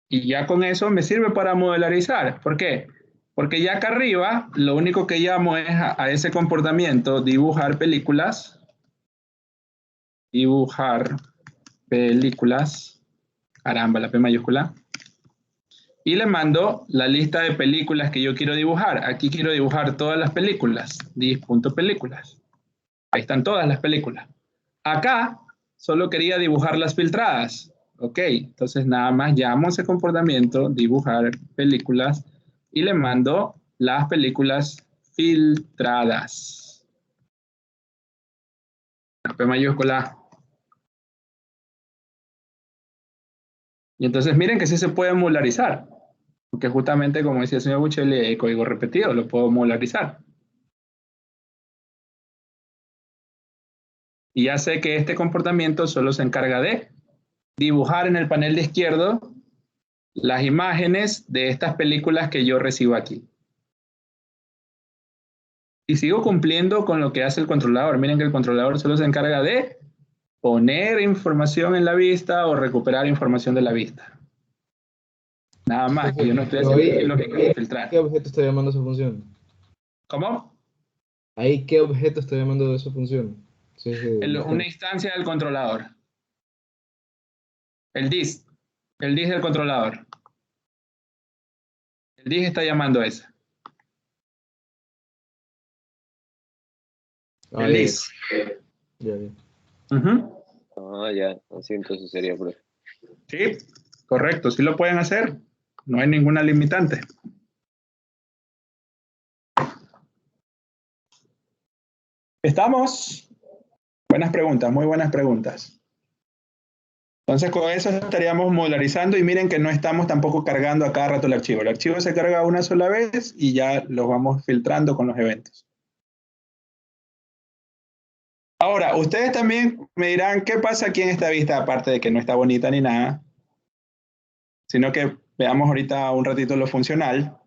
y ya con eso me sirve para modelarizar. ¿Por qué? Porque ya acá arriba lo único que llamo es a ese comportamiento dibujar películas, caramba, la P mayúscula, y le mando la lista de películas que yo quiero dibujar. Aquí quiero dibujar todas las películas, dis.películas. Ahí están todas las películas. Acá solo quería dibujar las filtradas. Ok, entonces nada más llamo ese comportamiento, dibujar películas, y le mando las películas filtradas. La P mayúscula. Y entonces miren que sí se puede modularizar. Porque justamente, como decía el señor Buchelli, hay código repetido, lo puedo modularizar. Y ya sé que este comportamiento solo se encarga de dibujar en el panel de izquierdo las imágenes de estas películas que yo recibo aquí. Y sigo cumpliendo con lo que hace el controlador. Miren que el controlador solo se encarga de poner información en la vista o recuperar información de la vista. Nada más, que yo no estoy haciendo lógica de filtrar. ¿Qué objeto está llamando esa función? ¿Cómo? Ahí, ¿qué objeto está llamando esa función? Sí, sí, Una instancia del controlador. El DIS. El DIS del controlador. El DIS está llamando a esa. Ah, El ya, DIS. ya, ya. Ujú. Ah, ya. Así entonces sería, profe. Sí, correcto. Sí lo pueden hacer. No hay ninguna limitante. ¿Estamos? Buenas preguntas, muy buenas preguntas. Entonces con eso estaríamos modularizando y miren que no estamos tampoco cargando a cada rato el archivo. El archivo se carga una sola vez y ya lo vamos filtrando con los eventos. Ahora, ustedes también me dirán qué pasa aquí en esta vista, aparte de que no está bonita ni nada, sino que veamos ahorita un ratito lo funcional.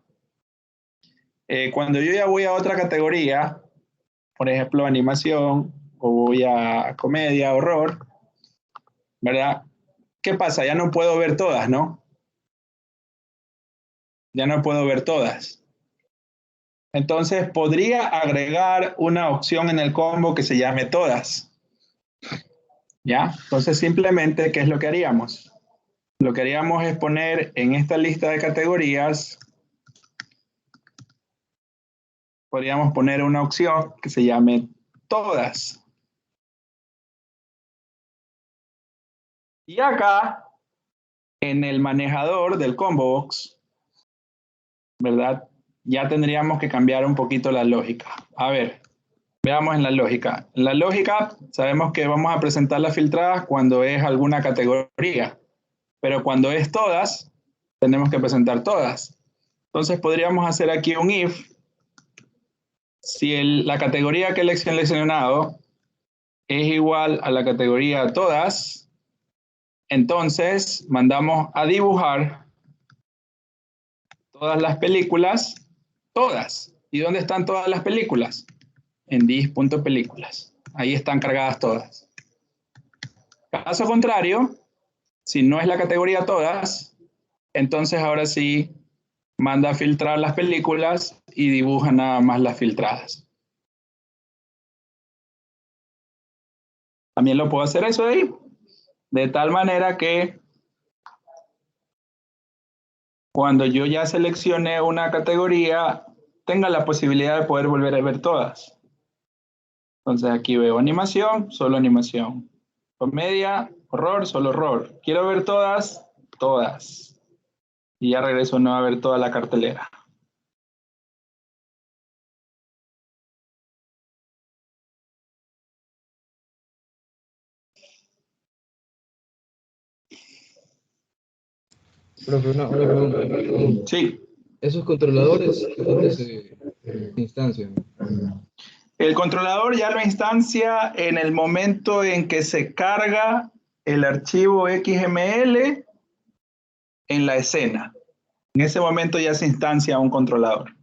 Cuando yo ya voy a otra categoría, por ejemplo animación, o voy a comedia, horror, ¿verdad? ¿Qué pasa? Ya no puedo ver todas, ¿no? Ya no puedo ver todas. Entonces podría agregar una opción en el combo que se llame todas. ¿Ya? Entonces simplemente, ¿qué es lo que haríamos? Lo que haríamos es poner en esta lista de categorías, podríamos poner una opción que se llame todas. Y acá, en el manejador del combo box, ¿verdad? Ya tendríamos que cambiar un poquito la lógica. A ver, veamos en la lógica. En la lógica sabemos que vamos a presentar las filtradas cuando es alguna categoría, pero cuando es todas, tenemos que presentar todas. Entonces podríamos hacer aquí un if. Si la categoría que he seleccionado es igual a la categoría todas, entonces mandamos a dibujar todas las películas, todas. ¿Y dónde están todas las películas? En dis.películas. Ahí están cargadas todas. Caso contrario, si no es la categoría todas, entonces ahora sí manda a filtrar las películas y dibuja nada más las filtradas. También lo puedo hacer eso ahí, de tal manera que cuando yo ya seleccione una categoría, tenga la posibilidad de poder volver a ver todas. Entonces aquí veo animación, solo animación. Comedia, horror, solo horror. Quiero ver todas, todas. Y ya regreso no a ver toda la cartelera. Profe, una pregunta. Sí. Esos controladores, ¿dónde se instancian? El controlador ya lo instancia en el momento en que se carga el archivo XML en la escena. En ese momento ya se instancia un controlador.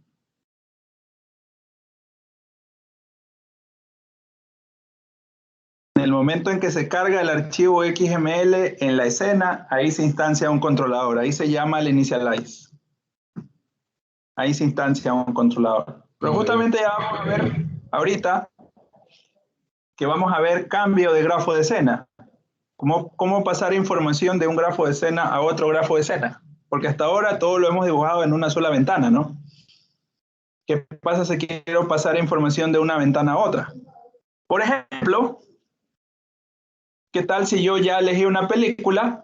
En el momento en que se carga el archivo XML en la escena, ahí se instancia un controlador. Ahí se llama el initialize. Ahí se instancia un controlador. Pero justamente ya vamos a ver ahorita que vamos a ver cambio de grafo de escena. ¿Cómo pasar información de un grafo de escena a otro grafo de escena? Porque hasta ahora todo lo hemos dibujado en una sola ventana, ¿no? ¿Qué pasa si quiero pasar información de una ventana a otra? Por ejemplo, ¿qué tal si yo ya elegí una película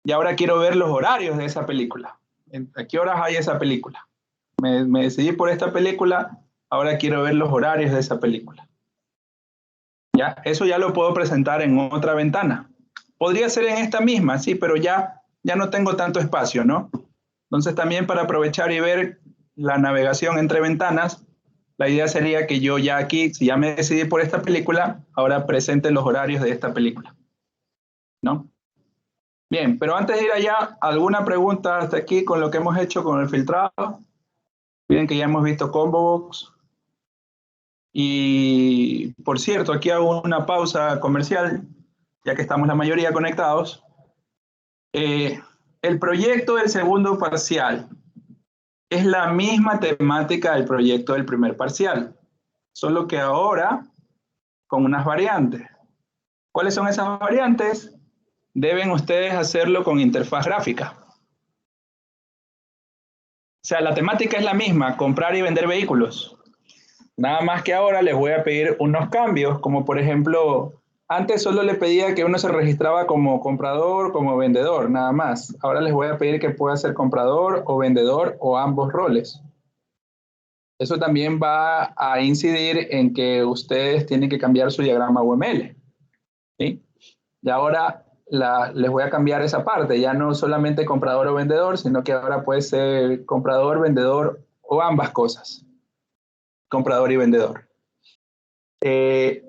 y ahora quiero ver los horarios de esa película? ¿A qué horas hay esa película? Me decidí por esta película, ahora quiero ver los horarios de esa película. ¿Ya? Eso ya lo puedo presentar en otra ventana. Podría ser en esta misma, sí, pero ya no tengo tanto espacio, ¿no? Entonces también para aprovechar y ver la navegación entre ventanas, la idea sería que yo ya aquí, si ya me decidí por esta película, ahora presente los horarios de esta película, ¿no? Bien, pero antes de ir allá, ¿alguna pregunta hasta aquí con lo que hemos hecho con el filtrado? Miren que ya hemos visto ComboBox. Y por cierto, aquí hago una pausa comercial, ya que estamos la mayoría conectados. El proyecto del segundo parcial es la misma temática del proyecto del primer parcial, solo que ahora con unas variantes. ¿Cuáles son esas variantes? Deben ustedes hacerlo con interfaz gráfica. O sea, la temática es la misma, comprar y vender vehículos. Nada más que ahora les voy a pedir unos cambios, como por ejemplo, antes solo le pedía que uno se registraba como comprador, como vendedor, nada más. Ahora les voy a pedir que pueda ser comprador o vendedor o ambos roles. Eso también va a incidir en que ustedes tienen que cambiar su diagrama UML, ¿sí? Y ahora les voy a cambiar esa parte, ya no solamente comprador o vendedor, sino que ahora puede ser comprador, vendedor o ambas cosas. Comprador y vendedor. En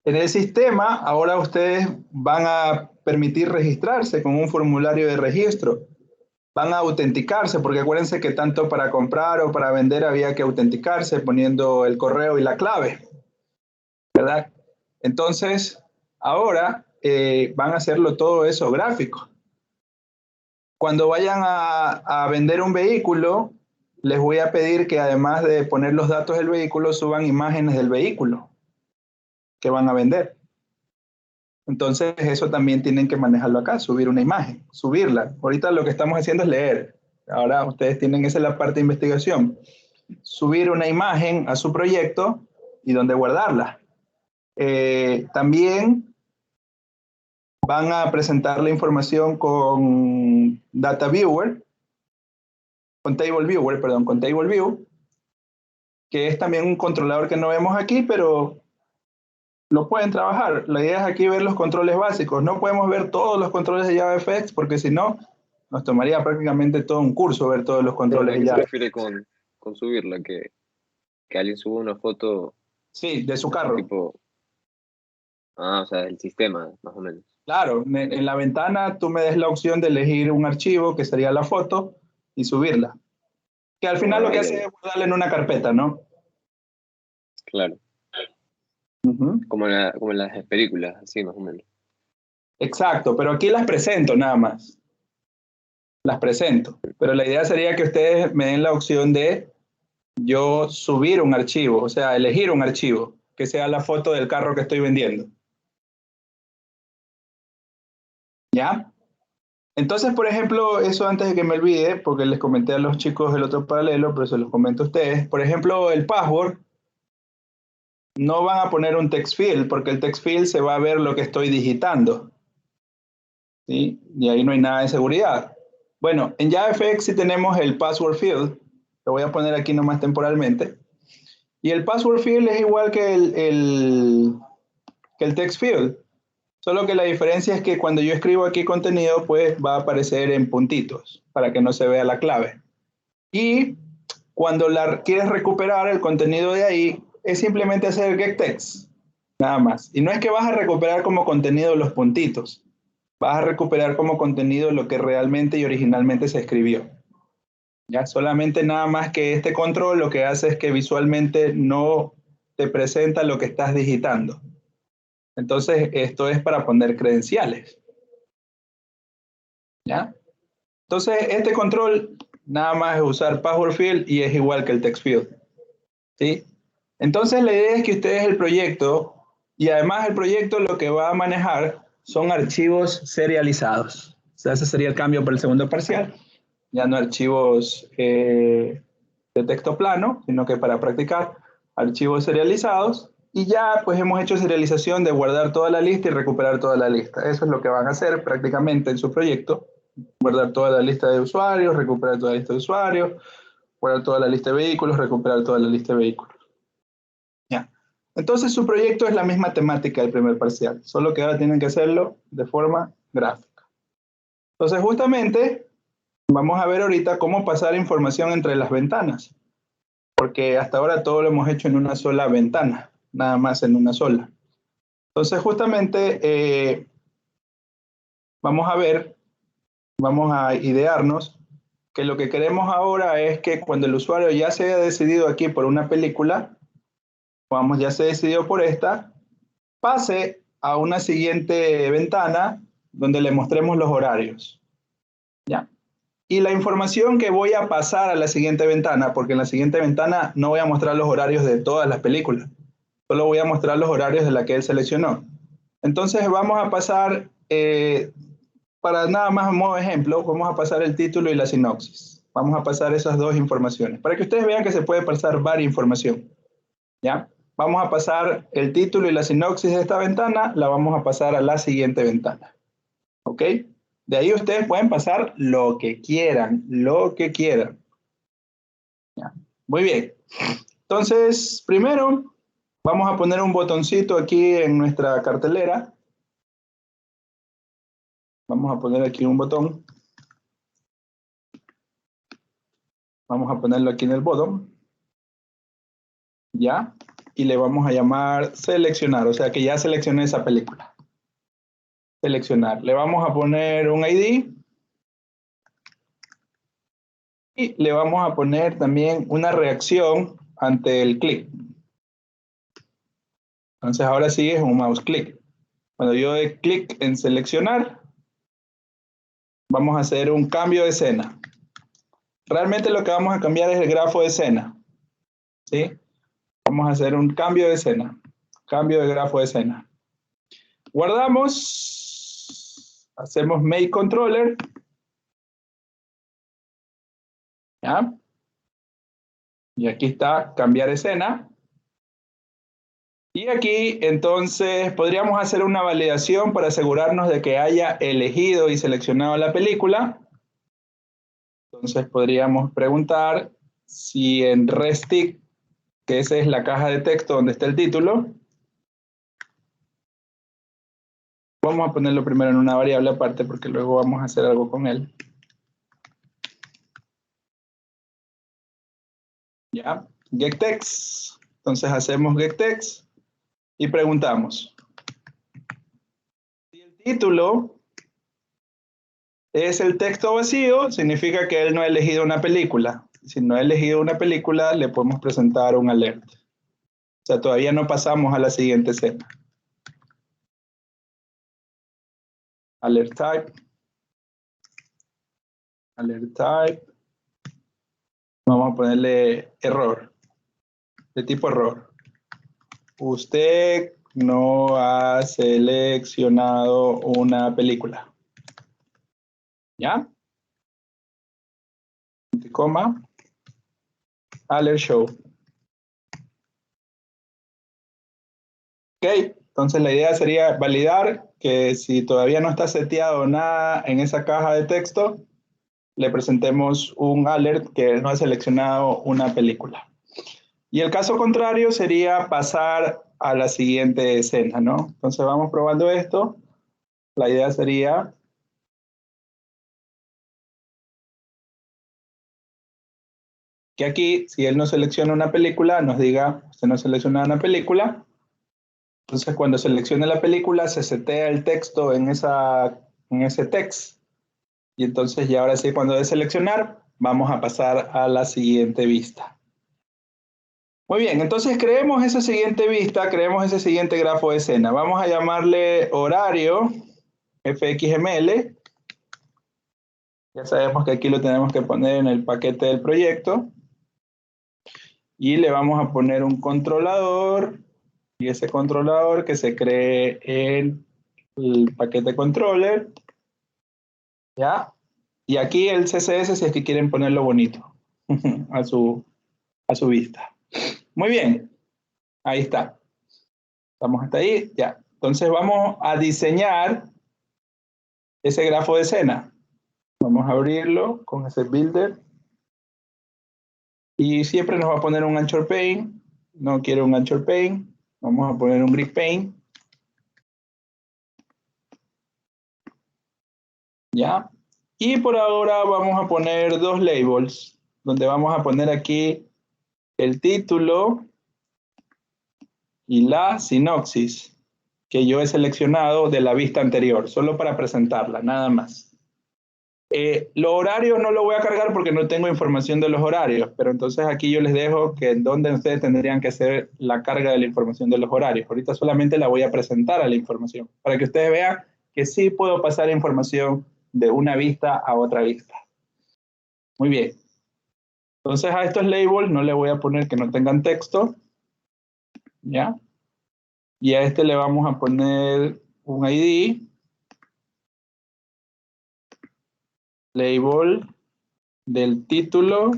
el sistema, ahora ustedes van a permitir registrarse con un formulario de registro. Van a autenticarse, porque acuérdense que tanto para comprar o para vender había que autenticarse poniendo el correo y la clave, ¿verdad? Entonces, ahora van a hacerlo todo eso gráfico. Cuando vayan a vender un vehículo, les voy a pedir que además de poner los datos del vehículo, suban imágenes del vehículo que van a vender. Entonces, eso también tienen que manejarlo acá, subir una imagen, subirla. Ahorita lo que estamos haciendo es leer. Ahora ustedes tienen, esa es la parte de investigación. Subir una imagen a su proyecto y dónde guardarla. También van a presentar la información con Data Viewer, con Table Viewer, perdón, con Table View, que es también un controlador que no vemos aquí, pero lo pueden trabajar. La idea es aquí ver los controles básicos. No podemos ver todos los controles de JavaFX porque si no, nos tomaría prácticamente todo un curso ver todos los controles de ¿A qué se Java. refiere con subirla? Que alguien suba una foto Sí, de su carro. tipo... Ah, o sea, el sistema, más o menos. Claro, en la ventana tú me des la opción de elegir un archivo, que sería la foto, y subirla. Que al final lo que hace es guardarla en una carpeta, ¿no? Claro. Uh-huh. Como en las películas, así más o menos. Exacto, pero aquí las presento nada más. Las presento. Pero la idea sería que ustedes me den la opción de yo subir un archivo, o sea, elegir un archivo, que sea la foto del carro que estoy vendiendo. ¿Ya? Entonces, por ejemplo, eso antes de que me olvide, porque les comenté a los chicos del otro paralelo, pero se los comento a ustedes. Por ejemplo, el password, no van a poner un text field, porque el text field se va a ver lo que estoy digitando, ¿sí? Y ahí no hay nada de seguridad. Bueno, en JavaFX sí tenemos el password field, lo voy a poner aquí nomás temporalmente. Y el password field es igual que el text field, solo que la diferencia es que cuando yo escribo aquí contenido, pues va a aparecer en puntitos, para que no se vea la clave. Y cuando quieres recuperar el contenido de ahí, es simplemente hacer getText, nada más. Y no es que vas a recuperar como contenido los puntitos, vas a recuperar como contenido lo que realmente y originalmente se escribió. Ya solamente nada más que este control lo que hace es que visualmente no te presenta lo que estás digitando. Entonces, esto es para poner credenciales. ¿Ya? Entonces, este control nada más es usar password field y es igual que el text field. ¿Sí? Entonces, la idea es que ustedes el proyecto, y además el proyecto lo que va a manejar son archivos serializados. O sea, ese sería el cambio para el segundo parcial. Ya no archivos de texto plano, sino que para practicar archivos serializados. Y ya pues hemos hecho serialización de guardar toda la lista y recuperar toda la lista. Eso es lo que van a hacer prácticamente en su proyecto. Guardar toda la lista de usuarios, recuperar toda la lista de usuarios, guardar toda la lista de vehículos, recuperar toda la lista de vehículos. Ya. Entonces su proyecto es la misma temática del primer parcial, solo que ahora tienen que hacerlo de forma gráfica. Entonces justamente vamos a ver ahorita cómo pasar información entre las ventanas, porque hasta ahora todo lo hemos hecho en una sola ventana, nada más en una sola. Entonces justamente vamos a ver, vamos a idearnos que lo que queremos ahora es que cuando el usuario ya se haya decidido aquí por una película, vamos, ya se decidió por esta, pase a una siguiente ventana donde le mostremos los horarios. ¿Ya? Y la información que voy a pasar a la siguiente ventana, porque en la siguiente ventana no voy a mostrar los horarios de todas las películas, solo voy a mostrar los horarios de la que él seleccionó. Entonces vamos a pasar, para nada más a modo de ejemplo, vamos a pasar el título y la sinopsis. Vamos a pasar esas dos informaciones, para que ustedes vean que se puede pasar varias información. ¿Ya? Vamos a pasar el título y la sinopsis de esta ventana, la vamos a pasar a la siguiente ventana. ¿Ok? De ahí ustedes pueden pasar lo que quieran, lo que quieran. ¿Ya? Muy bien. Entonces, primero, vamos a poner un botoncito aquí en nuestra cartelera. Vamos a poner aquí un botón. Vamos a ponerlo aquí en el botón. ¿Ya? Y le vamos a llamar seleccionar, o sea que ya seleccioné esa película. Seleccionar. Le vamos a poner un ID. Y le vamos a poner también una reacción ante el clic. Entonces ahora sí es un mouse clic. Cuando yo dé clic en seleccionar, vamos a hacer un cambio de escena. Realmente lo que vamos a cambiar es el grafo de escena. ¿Sí? Vamos a hacer un cambio de escena. Cambio de grafo de escena. Guardamos. Hacemos make controller. ¿Ya? Y aquí está cambiar escena. Y aquí entonces podríamos hacer una validación para asegurarnos de que haya elegido y seleccionado la película. Entonces podríamos preguntar si en restic, que esa es la caja de texto donde está el título, vamos a ponerlo primero en una variable aparte porque luego vamos a hacer algo con él. Ya, getText. Entonces hacemos getText y preguntamos si el título es el texto vacío, significa que él no ha elegido una película. Si no ha elegido una película, le podemos presentar un alert. O sea, todavía no pasamos a la siguiente escena. Alert type. Alert type. Vamos a ponerle error. De tipo error. Usted no ha seleccionado una película. ¿Ya? Coma, alert show. Ok, entonces la idea sería validar que si todavía no está seteado nada en esa caja de texto, le presentemos un alert que no ha seleccionado una película. Y el caso contrario sería pasar a la siguiente escena, ¿no? Entonces vamos probando esto. La idea sería que aquí, si él no selecciona una película, nos diga, usted no selecciona una película. Entonces, cuando seleccione la película, se setea el texto en ese text. Y entonces, ya ahora sí, cuando de seleccionar, vamos a pasar a la siguiente vista. Muy bien, entonces creemos esa siguiente vista, creemos ese siguiente grafo de escena. Vamos a llamarle horario fxml. Ya sabemos que aquí lo tenemos que poner en el paquete del proyecto. Y le vamos a poner un controlador. Y ese controlador que se cree en el paquete controller. ¿Ya? Y aquí el CSS si es que quieren ponerlo bonito a su vista. Muy bien. Ahí está. Estamos hasta ahí. Ya. Entonces vamos a diseñar ese grafo de escena. Vamos a abrirlo con ese builder. Y siempre nos va a poner un anchor pane. No quiero un anchor pane. Vamos a poner un grid pane. ¿Ya? Y por ahora vamos a poner dos labels, donde vamos a poner aquí el título y la sinopsis que yo he seleccionado de la vista anterior, solo para presentarla, nada más. Los horarios no lo voy a cargar porque no tengo información de los horarios, pero entonces aquí yo les dejo que en donde ustedes tendrían que hacer la carga de la información de los horarios. Ahorita solamente la voy a presentar a la información, para que ustedes vean que sí puedo pasar información de una vista a otra vista. Muy bien. Entonces a estos labels no le voy a poner que no tengan texto, ¿ya? Y a este le vamos a poner un ID, label del título,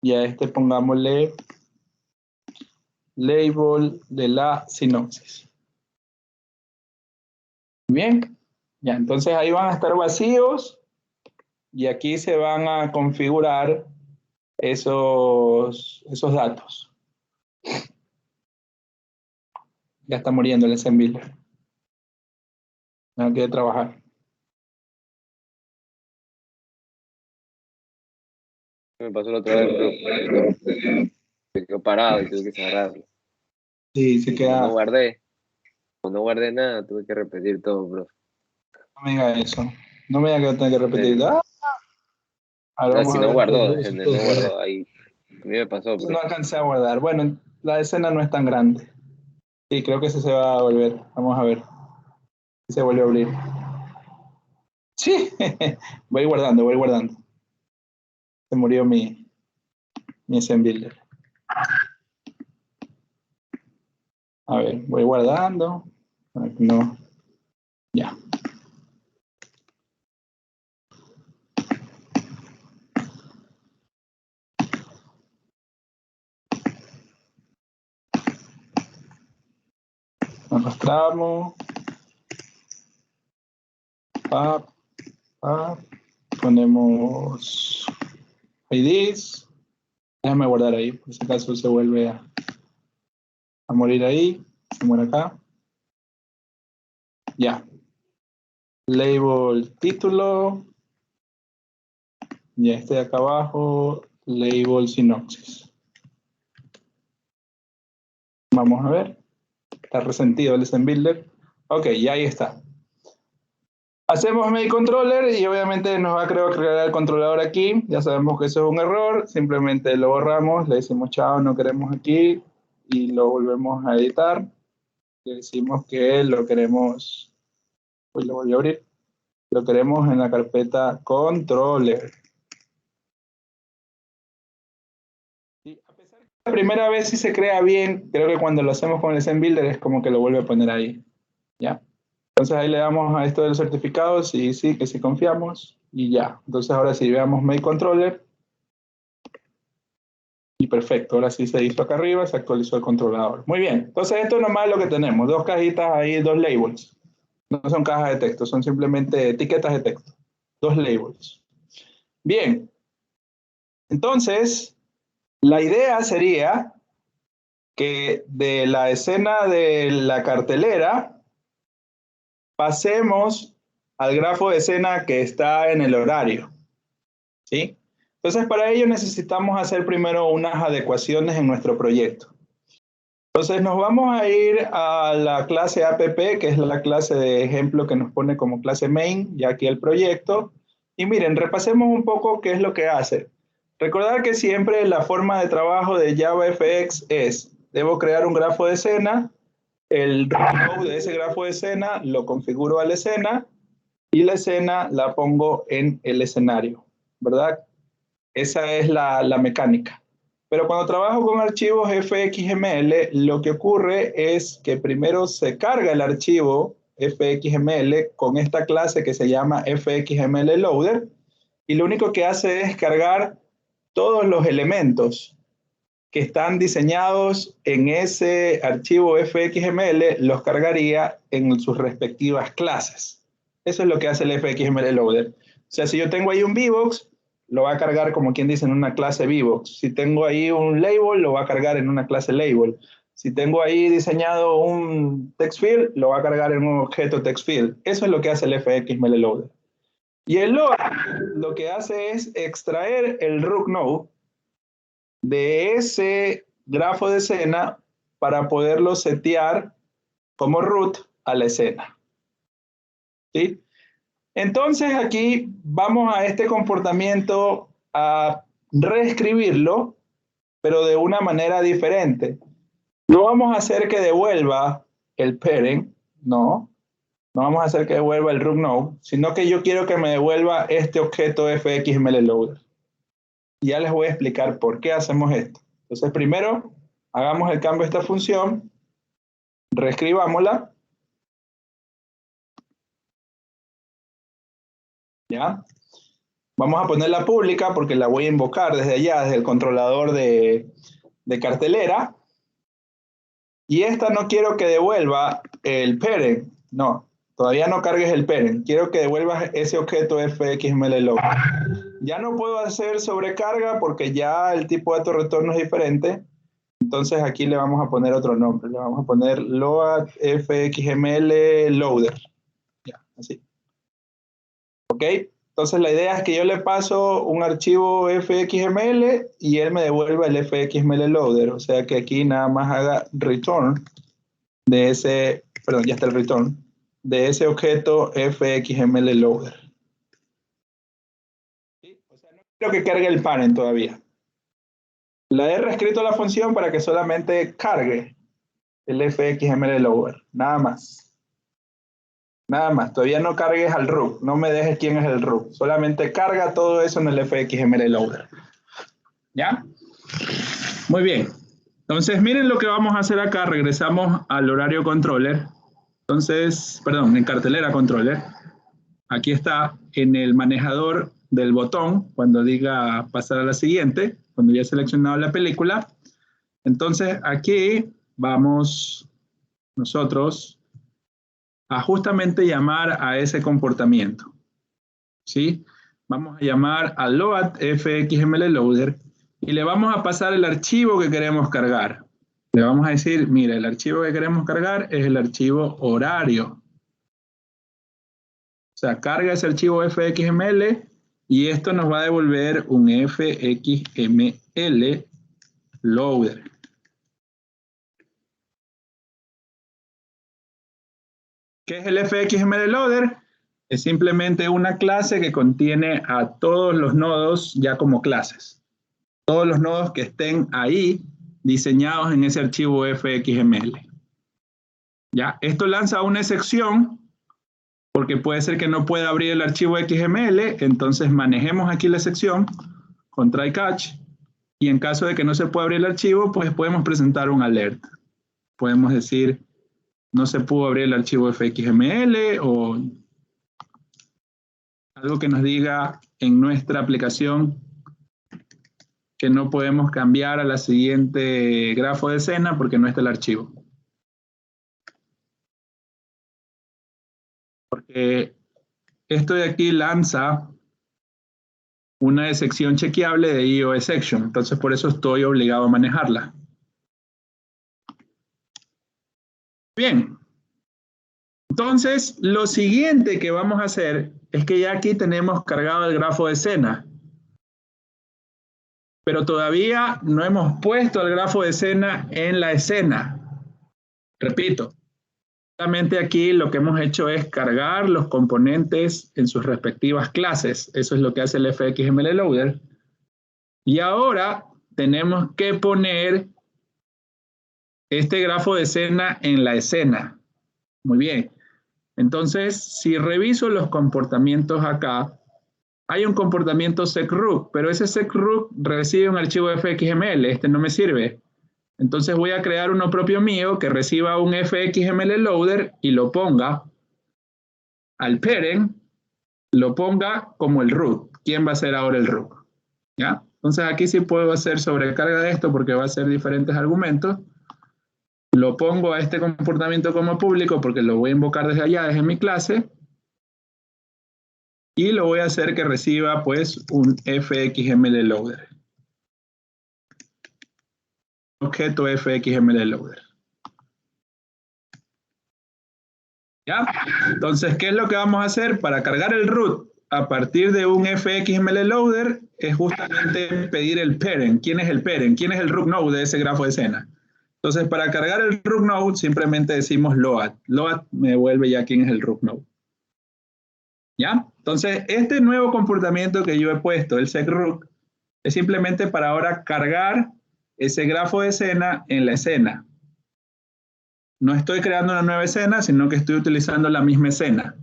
y a este pongámosle label de la sinopsis. Bien, ya, entonces ahí van a estar vacíos y aquí se van a configurar esos datos. Ya está muriendo el assembler. No quiere trabajar. Me pasó la otra vez, pero se quedó parado y tuve que cerrarlo. Sí, se Y como queda. no guardé nada, tuve que repetir todo, bro. No me diga eso. No me diga que tengo que En repetir. serio. Ahora No, vamos si a no ver. guardó, Todos, gente, no todos. guardó ahí. A mí me pasó, No bro. alcancé a guardar. Bueno, la escena no es tan grande. Sí, creo que ese se va a volver. Vamos a ver. Se vuelve a abrir. Sí, voy guardando, voy guardando. Se murió mi assembler. A ver, voy guardando. No, ya. Arrastramos. Pap, pap. Ponemos IDs. Déjame guardar ahí, por si acaso se vuelve a morir ahí. Se muere acá. Ya. Label título. Y este de acá abajo, label sinopsis. Vamos a ver. Está resentido el assembler. Ok, ya ahí está. Hacemos main controller y obviamente nos va a crear el controlador aquí. Ya sabemos que eso es un error. Simplemente lo borramos, le decimos chao, no queremos aquí y lo volvemos a editar. Le decimos que lo queremos, pues lo voy a abrir. Lo queremos en la carpeta controller. Y a pesar de que la primera vez sí se crea bien, creo que cuando lo hacemos con el assembler es como que lo vuelve a poner ahí. ¿Ya? Entonces ahí le damos a esto del certificado, sí, sí, que sí confiamos, y ya. Entonces ahora sí, veamos Make Controller. Y perfecto, ahora sí se hizo acá arriba, se actualizó el controlador. Muy bien, entonces esto nomás es lo que tenemos, dos cajitas ahí, dos labels. No son cajas de texto, son simplemente etiquetas de texto. Dos labels. Bien, entonces la idea sería que de la escena de la cartelera pasemos al grafo de escena que está en el horario, ¿sí? Entonces para ello necesitamos hacer primero unas adecuaciones en nuestro proyecto. Entonces nos vamos a ir a la clase app, que es la clase de ejemplo que nos pone como clase main, ya aquí el proyecto. Y miren, repasemos un poco qué es lo que hace. Recordar que siempre la forma de trabajo de JavaFX es, debo crear un grafo de escena, el node de ese grafo de escena lo configuro a la escena y la escena la pongo en el escenario, ¿verdad? Esa es la mecánica. Pero cuando trabajo con archivos fxml, lo que ocurre es que primero se carga el archivo fxml con esta clase que se llama fxmlloader y lo único que hace es cargar todos los elementos que están diseñados en ese archivo fxml, los cargaría en sus respectivas clases. Eso es lo que hace el fxmlloader. O sea, si yo tengo ahí un VBox, lo va a cargar como quien dice en una clase VBox. Si tengo ahí un label, lo va a cargar en una clase label. Si tengo ahí diseñado un text field, lo va a cargar en un objeto text field. Eso es lo que hace el fxmlloader. Y el load lo que hace es extraer el root node de ese grafo de escena para poderlo setear como root a la escena. ¿Sí? Entonces aquí vamos a este comportamiento a reescribirlo, pero de una manera diferente. No vamos a hacer que devuelva el parent, no vamos a hacer que devuelva el root node, sino que yo quiero que me devuelva este objeto fxmlloader. Ya les voy a explicar por qué hacemos esto. Entonces primero hagamos el cambio de esta función, reescribámosla. ¿Ya? Vamos a ponerla pública porque la voy a invocar desde allá, desde el controlador de cartelera. Y esta no quiero que devuelva el parent. No, todavía no cargues el parent. Quiero que devuelvas ese objeto fxmlloader. Ya no puedo hacer sobrecarga porque ya el tipo de retorno es diferente. Entonces aquí le vamos a poner otro nombre. Le vamos a poner load fxmlloader. Ya, así. ¿Ok? Entonces la idea es que yo le paso un archivo fxml y él me devuelva el fxmlloader. O sea que aquí nada más haga return de ese, perdón, ya está el return, de ese objeto fxmlloader. ¿Sí? O sea, no quiero que cargue el parent todavía. La he reescrito la función para que solamente cargue el fxmlloader, nada más. Nada más, todavía no cargues al root, no me dejes quién es el root, solamente carga todo eso en el fxmlloader. ¿Ya? Muy bien. Entonces, miren lo que vamos a hacer acá, regresamos al horario controller. Entonces, perdón, en cartelera controller. Aquí está en el manejador del botón, cuando diga pasar a la siguiente, cuando ya he seleccionado la película. Entonces, aquí vamos nosotros a justamente llamar a ese comportamiento, ¿sí? Vamos a llamar a load fxmlloader y le vamos a pasar el archivo que queremos cargar. Le vamos a decir, mira, el archivo que queremos cargar es el archivo horario. O sea, carga ese archivo fxml y esto nos va a devolver un fxml-loader. ¿Qué es el fxmlloader? Es simplemente una clase que contiene a todos los nodos ya como clases. Todos los nodos que estén ahí diseñados en ese archivo fxml. ¿Ya? Esto lanza una excepción porque puede ser que no pueda abrir el archivo XML, entonces manejemos aquí la excepción con try catch y en caso de que no se pueda abrir el archivo, pues podemos presentar un alert. Podemos decir no se pudo abrir el archivo fxml o algo que nos diga en nuestra aplicación que no podemos cambiar a la siguiente grafo de escena porque no está el archivo. Porque esto de aquí lanza una excepción chequeable de IOException, entonces por eso estoy obligado a manejarla. Bien, entonces lo siguiente que vamos a hacer es que ya aquí tenemos cargado el grafo de escena, pero todavía no hemos puesto el grafo de escena en la escena. Repito, solamente aquí lo que hemos hecho es cargar los componentes en sus respectivas clases. Eso es lo que hace el fxml loader. Y ahora tenemos que poner este grafo de escena en la escena. Muy bien. Entonces, si reviso los comportamientos acá, hay un comportamiento secrook, pero ese secrook recibe un archivo fxml. Este no me sirve. Entonces voy a crear uno propio mío que reciba un fxml loader y lo ponga al parent, lo ponga como el root. ¿Quién va a ser ahora el root? ¿Ya? Entonces aquí sí puedo hacer sobrecarga de esto porque va a ser diferentes argumentos. Lo pongo a este comportamiento como público porque lo voy a invocar desde allá, desde mi clase. Y lo voy a hacer que reciba pues un fxml loader. Objeto fxml loader. ¿Ya? Entonces, ¿qué es lo que vamos a hacer? Para cargar el root a partir de un fxml loader es justamente pedir el parent. ¿Quién es el parent? ¿Quién es el root node de ese grafo de escena? Entonces, para cargar el root node simplemente decimos load. Load me devuelve ya quién es el root node. ¿Ya? Entonces, este nuevo comportamiento que yo he puesto, el secrook, es simplemente para ahora cargar ese grafo de escena en la escena. No estoy creando una nueva escena, sino que estoy utilizando la misma escena.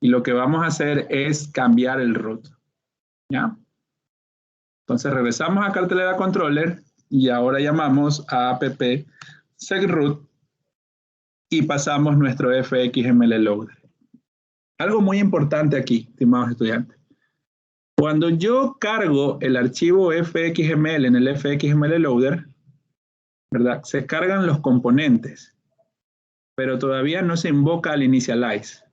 Y lo que vamos a hacer es cambiar el root. ¿Ya? Entonces regresamos a cartelera controller y ahora llamamos a app secroot y pasamos nuestro fxml loader. Algo muy importante aquí, estimados estudiantes. Cuando yo cargo el archivo fxml en el fxml loader, ¿verdad? Se cargan los componentes, pero todavía no se invoca al initialize.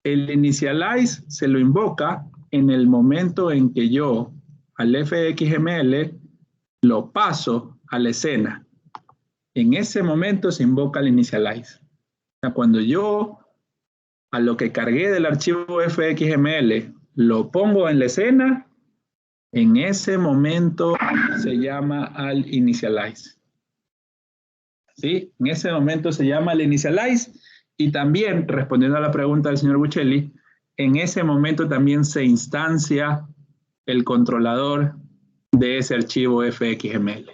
El initialize se lo invoca en el momento en que yo al fxml lo paso a la escena. En ese momento se invoca el initialize. O sea, cuando yo a lo que cargué del archivo fxml lo pongo en la escena, en ese momento se llama al initialize. ¿Sí? En ese momento se llama al initialize y también, respondiendo a la pregunta del señor Buccelli, en ese momento también se instancia el controlador de ese archivo fxml.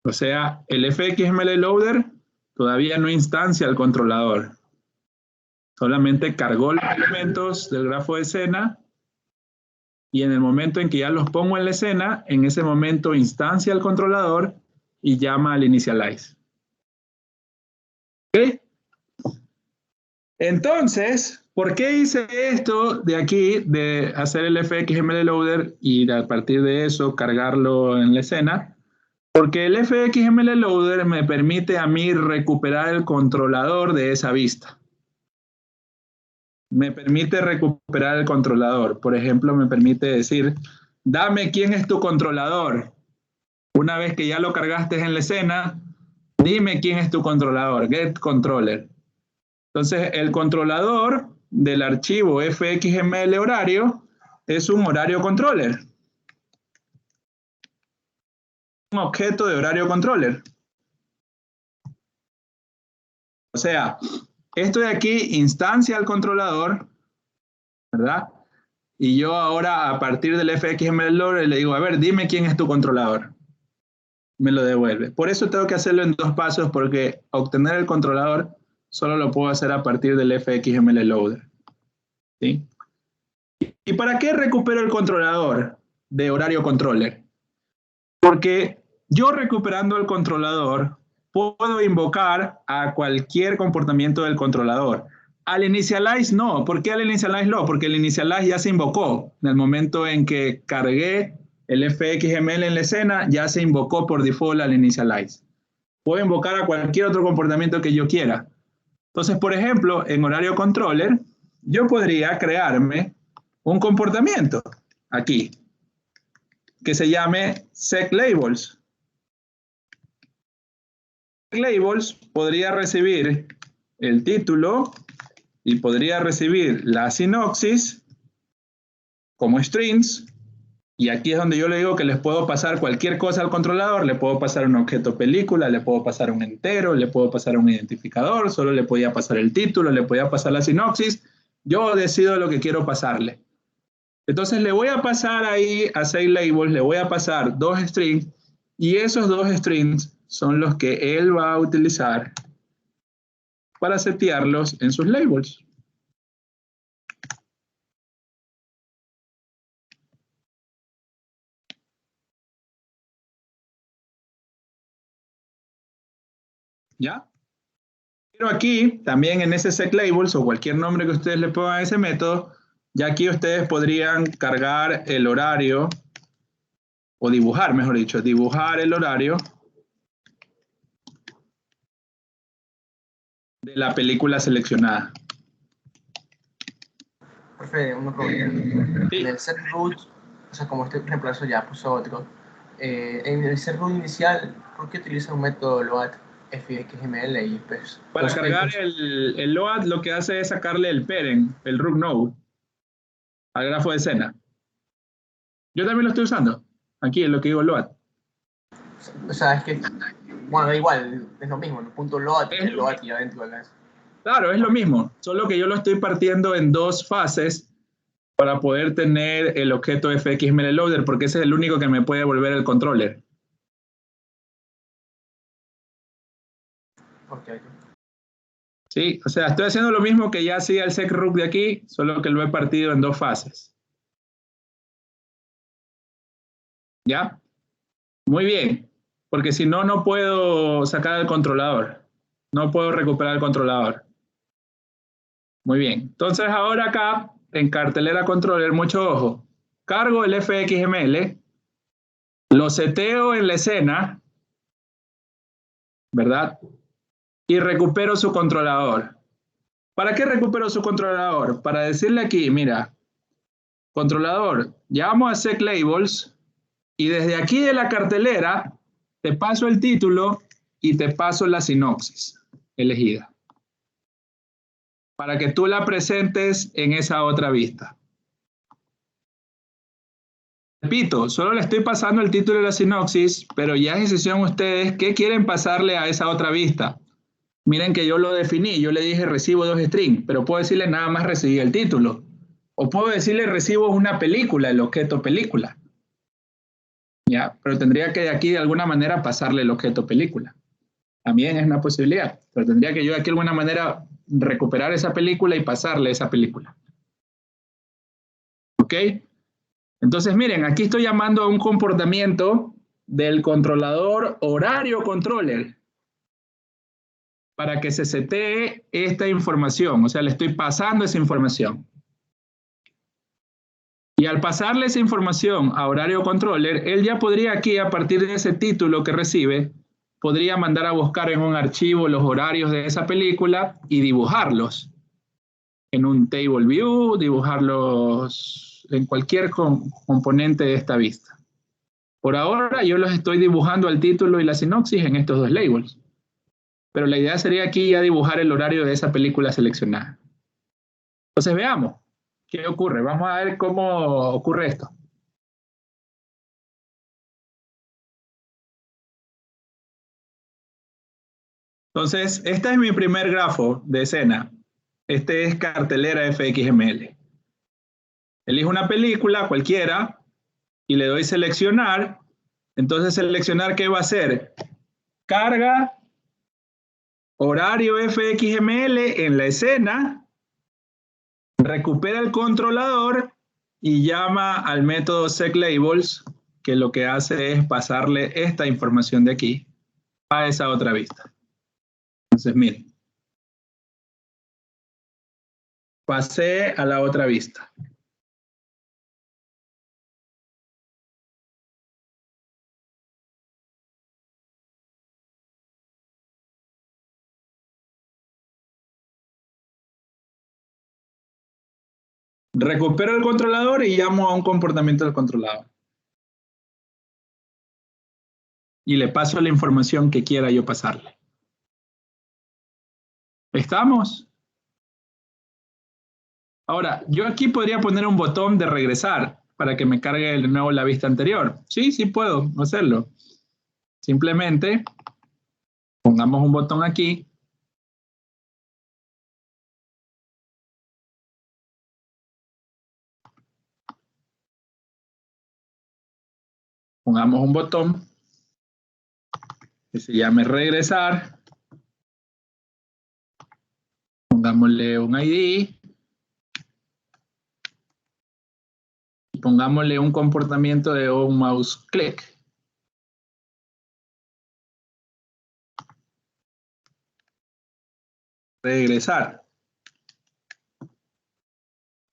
O sea, el fxml loader todavía no instancia el controlador. Solamente cargó los elementos del grafo de escena y en el momento en que ya los pongo en la escena, en ese momento instancia el controlador y llama al initialize. ¿Ok? Entonces, ¿por qué hice esto de aquí, de hacer el fxml loader y a partir de eso cargarlo en la escena? Porque el fxml loader me permite a mí recuperar el controlador de esa vista. Me permite recuperar el controlador. Por ejemplo, me permite decir, dame quién es tu controlador. Una vez que ya lo cargaste en la escena, dime quién es tu controlador, get controller. Entonces, el controlador del archivo fxml horario es un horario controller. Un objeto de horario controller. O sea, esto de aquí instancia al controlador, ¿verdad? Y yo ahora, a partir del fxml loader, le digo, a ver, dime quién es tu controlador. Me lo devuelve. Por eso tengo que hacerlo en dos pasos, porque obtener el controlador solo lo puedo hacer a partir del fxml loader. ¿Sí? ¿Y para qué recupero el controlador de horario controller? Porque yo recuperando el controlador, puedo invocar a cualquier comportamiento del controlador. Al initialize no. ¿Por qué al initialize no? Porque el initialize ya se invocó. En el momento en que cargué el fxml en la escena, ya se invocó por default al initialize. Puedo invocar a cualquier otro comportamiento que yo quiera. Entonces, por ejemplo, en horario controller, yo podría crearme un comportamiento aquí que se llame setLabels. Labels podría recibir el título y podría recibir la sinopsis como strings, y aquí es donde yo le digo que les puedo pasar cualquier cosa al controlador. Le puedo pasar un objeto película, le puedo pasar un entero, le puedo pasar un identificador, solo le podía pasar el título, le podía pasar la sinopsis. Yo decido lo que quiero pasarle. Entonces le voy a pasar ahí a setLabels, le voy a pasar 2 strings, y esos 2 strings son los que él va a utilizar para setearlos en sus labels. ¿Ya? Pero aquí, también en ese setLabels o cualquier nombre que ustedes le pongan a ese método, ya aquí ustedes podrían cargar el horario, o dibujar, mejor dicho, dibujar el horario de la película seleccionada. Profe, una pregunta. Sí. En el set root, o sea, como este reemplazo ya puso otro, en el set root inicial, ¿por qué utiliza un método load fxml y pues? Para cargar el load, lo que hace es sacarle el parent, el root node, al grafo de escena. Yo también lo estoy usando. Aquí es lo que digo load. O sea, es que, bueno, da igual, es lo mismo, el punto load, el load y adentro de la... Claro, es lo mismo, solo que yo lo estoy partiendo en 2 fases para poder tener el objeto fxml loader, porque ese es el único que me puede devolver el controller. Okay. Sí, o sea, estoy haciendo lo mismo que ya hacía el secroot de aquí, solo que lo he partido en 2 fases. ¿Ya? Muy bien, porque si no, no puedo sacar el controlador. No puedo recuperar el controlador. Muy bien, entonces ahora acá, en cartelera controller, mucho ojo. Cargo el fxml, lo seteo en la escena, ¿verdad? Y recupero su controlador. ¿Para qué recupero su controlador? Para decirle aquí, mira, controlador, ya vamos a setLabels, y desde aquí de la cartelera te paso el título y te paso la sinopsis elegida, para que tú la presentes en esa otra vista. Repito, solo le estoy pasando el título y la sinopsis, pero ya es decisión ustedes qué quieren pasarle a esa otra vista. Miren que yo lo definí, yo le dije recibo 2 strings, pero puedo decirle nada más recibí el título. O puedo decirle recibo una película, el objeto película. ¿Ya? Pero tendría que de aquí de alguna manera pasarle el objeto película. También es una posibilidad, pero tendría que yo de aquí de alguna manera recuperar esa película y pasarle esa película. ¿Ok? Entonces miren, aquí estoy llamando a un comportamiento del controlador horario controller para que se setee esta información, o sea, le estoy pasando esa información. Y al pasarle esa información a horario controller, él ya podría aquí, a partir de ese título que recibe, podría mandar a buscar en un archivo los horarios de esa película y dibujarlos en un table view, dibujarlos en cualquier componente de esta vista. Por ahora yo los estoy dibujando al título y la sinopsis en estos 2 labels. Pero la idea sería aquí ya dibujar el horario de esa película seleccionada. Entonces veamos qué ocurre. Vamos a ver cómo ocurre esto. Entonces, este es mi primer grafo de escena. Este es cartelera fxml. Elijo una película cualquiera y le doy seleccionar. Entonces, seleccionar, ¿qué va a hacer? Carga horario fxml en la escena, recupera el controlador y llama al método setLabels, que lo que hace es pasarle esta información de aquí a esa otra vista. Entonces, miren. Pasé a la otra vista. Recupero el controlador y llamo a un comportamiento del controlador. Y le paso la información que quiera yo pasarle. ¿Estamos? Ahora, yo aquí podría poner un botón de regresar para que me cargue de nuevo la vista anterior. Sí, sí puedo hacerlo. Simplemente pongamos un botón aquí. Pongamos un botón que se llame regresar. Pongámosle un ID. Y pongámosle un comportamiento de un mouse click. Regresar.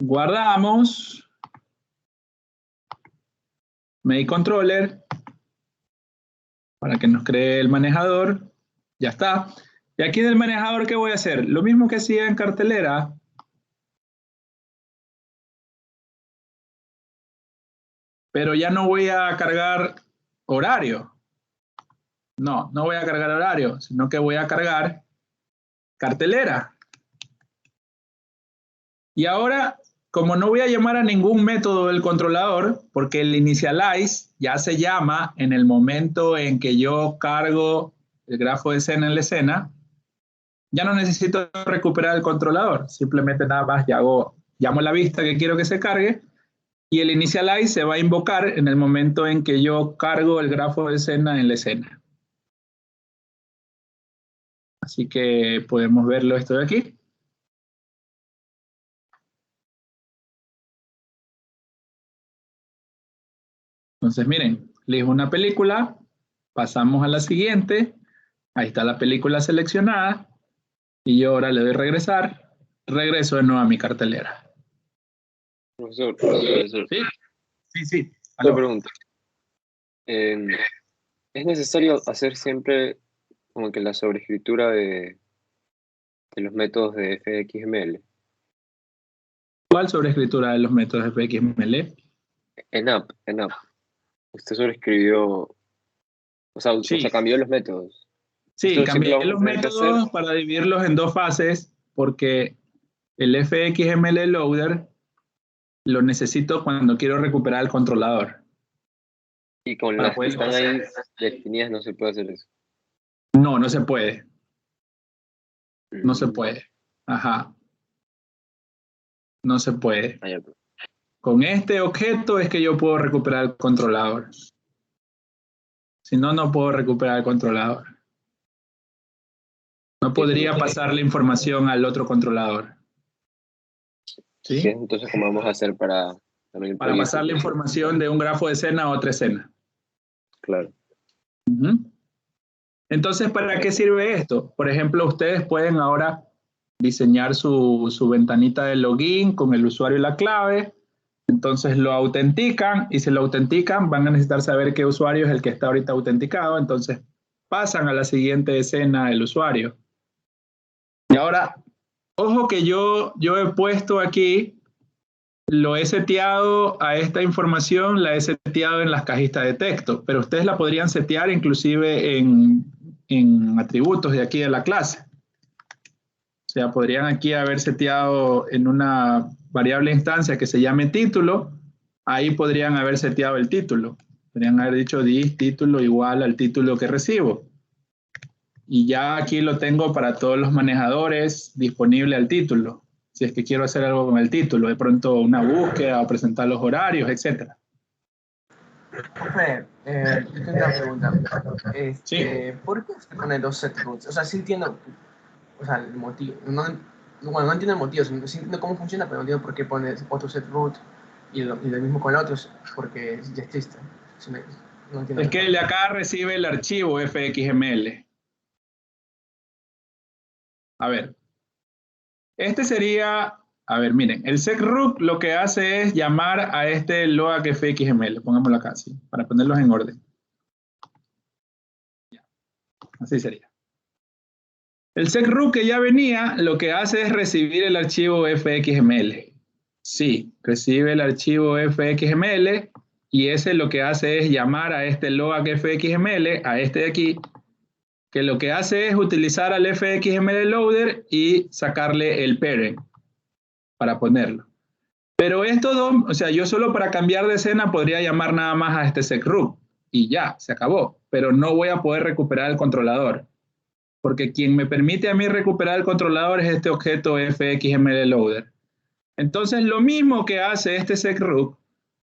Guardamos. Make controller. Para que nos cree el manejador. Ya está. Y aquí del manejador, ¿qué voy a hacer? Lo mismo que hacía en cartelera. Pero ya no voy a cargar horario. No, no voy a cargar horario, sino que voy a cargar cartelera. Y ahora, como no voy a llamar a ningún método del controlador, porque el initialize ya se llama en el momento en que yo cargo el grafo de escena en la escena, ya no necesito recuperar el controlador. Simplemente nada más llamo la vista que quiero que se cargue y el initialize se va a invocar en el momento en que yo cargo el grafo de escena en la escena. Así que podemos verlo esto de aquí. Entonces, miren, elijo una película, pasamos a la siguiente, ahí está la película seleccionada, y yo ahora le doy regresar, regreso de nuevo a mi cartelera. Profesor, Sí, sí. una pregunta. ¿Es necesario hacer siempre como que la sobreescritura de los métodos de FXML? ¿Cuál sobreescritura de los métodos de FXML? En app. Usted sobreescribió, Sí. o sea, cambió los métodos. Sí, Esto cambié siempre lo los vamos a tener que métodos hacer. para dividirlos en dos fases, porque el FXML loader lo necesito cuando quiero recuperar el controlador. Y con Para las que poderlo están hacer. ahí definidas no se puede hacer eso. No, no se puede. No se puede. Ajá. No se puede. Ah, ya, pues. Con este objeto es que yo puedo recuperar el controlador. Si no, no puedo recuperar el controlador. No podría pasar la información al otro controlador. ¿Sí? ¿Qué? Entonces, ¿cómo vamos a hacer para también Para pedir pasar la eso? información de un grafo de escena a otra escena. Claro. Entonces, ¿para qué sirve esto? Por ejemplo, ustedes pueden ahora diseñar su ventanita de login con el usuario y la clave. Entonces lo autentican y si lo autentican van a necesitar saber qué usuario es el que está ahorita autenticado. Entonces pasan a la siguiente escena el usuario. Y ahora, ojo que yo he puesto aquí, lo he seteado a esta información, la he seteado en las cajitas de texto, pero ustedes la podrían setear inclusive en atributos de aquí de la clase. O sea, podrían aquí haber seteado en una variable instancia que se llame título, ahí podrían haber seteado el título. Podrían haber dicho dis título igual al título que recibo. Y ya aquí lo tengo para todos los manejadores disponible al título. Si es que quiero hacer algo con el título, de pronto una búsqueda o presentar los horarios, etc. Profe, yo tengo una pregunta. Sí. ¿Por qué usted pone dos set roots? O sea, sí entiendo, o sea, el motivo. Bueno, no entiendo el motivo, sí entiendo cómo funciona, pero no entiendo por qué pones otro set root y lo mismo con el otro, porque ya existe. No entiendo. Es que el de acá recibe el archivo FXML. A ver, este sería, a ver, miren, el secroot lo que hace es llamar a este loadFXML, pongámoslo acá, sí, para ponerlos en orden. Así sería. El secroot que ya venía, lo que hace es recibir el archivo fxml. Sí, recibe el archivo fxml y ese lo que hace es llamar a este loadFXML, a este de aquí, que lo que hace es utilizar al fxml loader y sacarle el parent para ponerlo. Pero esto, o sea, yo solo para cambiar de escena podría llamar nada más a este secroot y ya, se acabó. Pero no voy a poder recuperar el controlador. Porque quien me permite a mí recuperar el controlador es este objeto fxml-loader. Entonces, lo mismo que hace este secroot,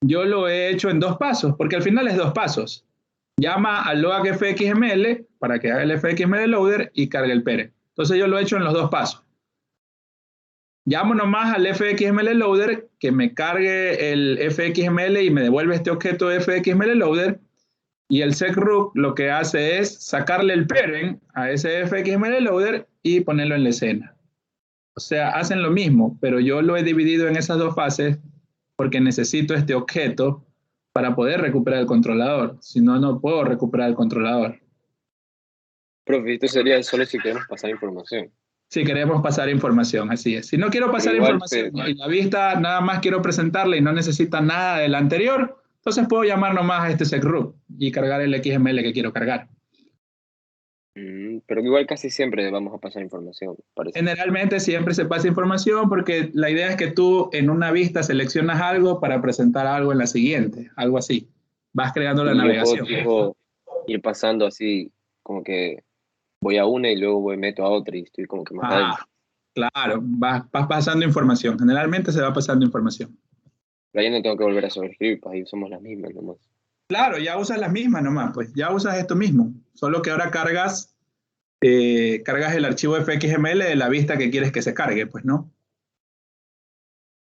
yo lo he hecho en 2 pasos, porque al final es 2 pasos. Llama al loadFXML para que haga el fxml-loader y cargue el parent. Entonces, yo lo he hecho en los 2 pasos. Llamo nomás al fxml-loader que me cargue el fxml y me devuelve este objeto fxml-loader. Y el secroot lo que hace es sacarle el parent a ese fxml loader y ponerlo en la escena. O sea, hacen lo mismo, pero yo lo he dividido en esas 2 fases porque necesito este objeto para poder recuperar el controlador. Si no, no puedo recuperar el controlador. Profe, esto sería solo si queremos pasar información. Si queremos pasar información, así es. Si no quiero pasar información y la vista nada más quiero presentarla y no necesita nada del anterior, entonces puedo llamar nomás a este secroot y cargar el XML que quiero cargar. Pero igual casi siempre vamos a pasar información, parece. Generalmente siempre se pasa información porque la idea es que tú en una vista seleccionas algo para presentar algo en la siguiente, algo así. Vas creando la navegación. Yo puedo ir pasando así, como que voy a una y luego meto a otra y estoy como que más adentro. Claro, vas pasando información. Generalmente se va pasando información. Pero ahí no tengo que volver a sobreescribir, pues ahí usamos las mismas nomás. Claro, ya usas las mismas nomás, pues ya usas esto mismo. Solo que ahora cargas el archivo fxml de la vista que quieres que se cargue, pues, ¿no?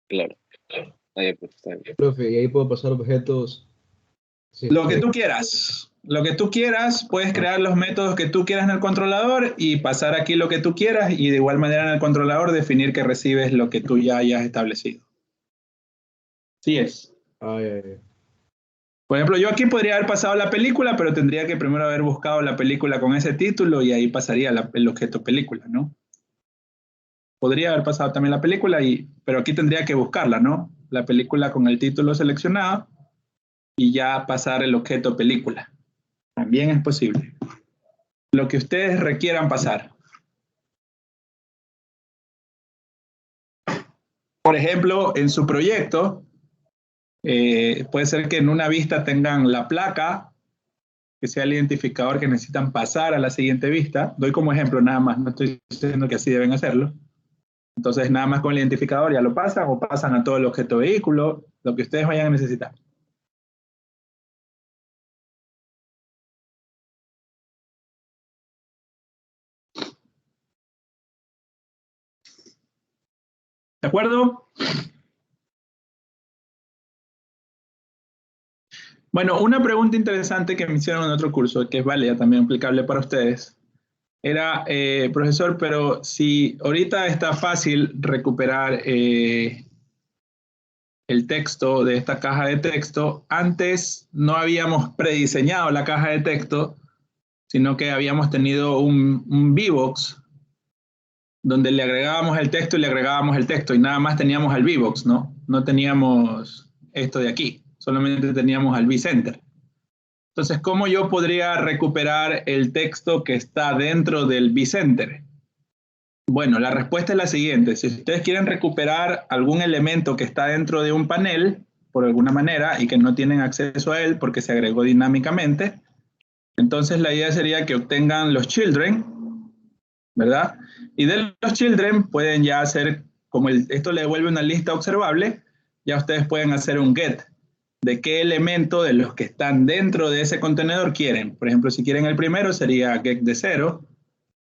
Claro. Ahí pues está bien. Profe, y ahí puedo pasar objetos. Sí, Lo que tú quieras. Lo que tú quieras, puedes crear los métodos que tú quieras en el controlador y pasar aquí lo que tú quieras y de igual manera en el controlador definir que recibes lo que tú ya hayas establecido. Sí es. Por ejemplo, yo aquí podría haber pasado la película, pero tendría que primero haber buscado la película con ese título y ahí pasaría el objeto película, ¿no? Podría haber pasado también la película, pero aquí tendría que buscarla, ¿no? La película con el título seleccionado y ya pasar el objeto película. También es posible. Lo que ustedes requieran pasar. Por ejemplo, en su proyecto, puede ser que en una vista tengan la placa, que sea el identificador que necesitan pasar a la siguiente vista. Doy como ejemplo nada más, no estoy diciendo que así deben hacerlo. Entonces, nada más con el identificador ya lo pasan o pasan a todo el objeto vehículo, lo que ustedes vayan a necesitar. ¿De acuerdo? Bueno, una pregunta interesante que me hicieron en otro curso, que es válida también aplicable para ustedes, era, profesor, pero si ahorita está fácil recuperar el texto de esta caja de texto, antes no habíamos prediseñado la caja de texto, sino que habíamos tenido un VBox donde le agregábamos el texto y le agregábamos el texto y nada más teníamos al VBox, ¿no? No teníamos esto de aquí, solamente teníamos al vCenter. Entonces, ¿cómo yo podría recuperar el texto que está dentro del vCenter? Bueno, la respuesta es la siguiente. Si ustedes quieren recuperar algún elemento que está dentro de un panel, por alguna manera, y que no tienen acceso a él porque se agregó dinámicamente, entonces la idea sería que obtengan los children, ¿verdad? Y de los children pueden ya hacer, como esto le devuelve una lista observable, ya ustedes pueden hacer un get de qué elemento de los que están dentro de ese contenedor quieren. Por ejemplo, si quieren el primero sería get de 0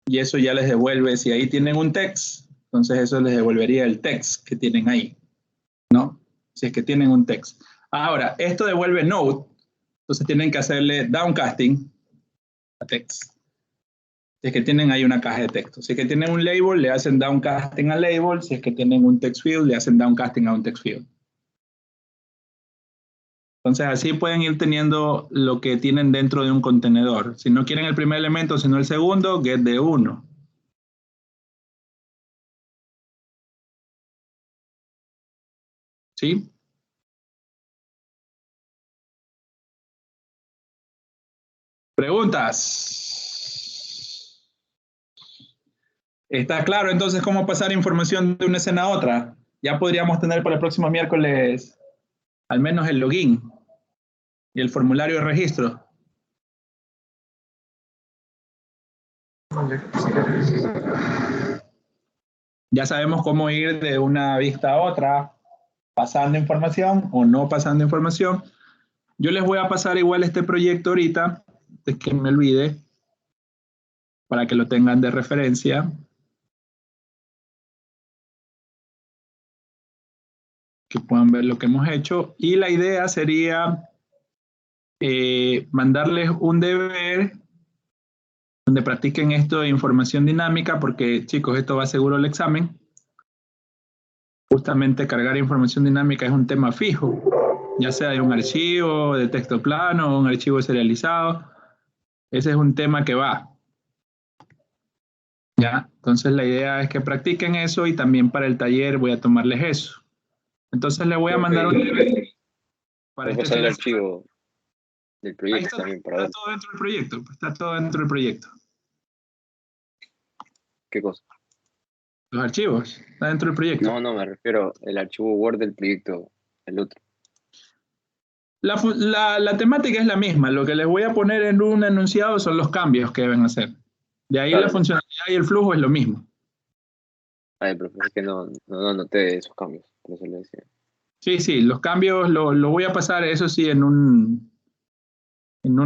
y eso ya les devuelve, si ahí tienen un text, entonces eso les devolvería el text que tienen ahí, ¿no? Si es que tienen un text. Ahora, esto devuelve node, entonces tienen que hacerle downcasting a text. Si es que tienen ahí una caja de texto. Si es que tienen un label, le hacen downcasting al label. Si es que tienen un text field, le hacen downcasting a un text field. Entonces así pueden ir teniendo lo que tienen dentro de un contenedor. Si no quieren el primer elemento, sino el segundo, get de 1. ¿Sí? ¿Preguntas? ¿Está claro entonces cómo pasar información de una escena a otra? Ya podríamos tener para el próximo miércoles al menos el login y el formulario de registro. Ya sabemos cómo ir de una vista a otra, pasando información o no pasando información. Yo les voy a pasar igual este proyecto ahorita, es que me olvide, para que lo tengan de referencia. Que puedan ver lo que hemos hecho. Y la idea sería mandarles un deber donde practiquen esto de información dinámica, porque chicos, esto va seguro el examen. Justamente cargar información dinámica es un tema fijo, ya sea de un archivo de texto plano o un archivo serializado. Ese es un tema que va. ¿Ya? Entonces la idea es que practiquen eso y también para el taller voy a tomarles eso. Entonces le voy a mandar un deber para Puedes pasar el archivo del Ahí proyecto está, también para está ver todo dentro del proyecto. Está todo dentro del proyecto. qué cosa. Los archivos, está dentro del proyecto. No, me refiero al archivo Word del proyecto, el otro. La temática es la misma. Lo que les voy a poner en un enunciado son los cambios que deben hacer. De ahí Claro, la funcionalidad y el flujo es lo mismo. Ay, profe, es que no noté esos cambios, por eso le decía. Sí, los cambios lo voy a pasar, eso sí, en un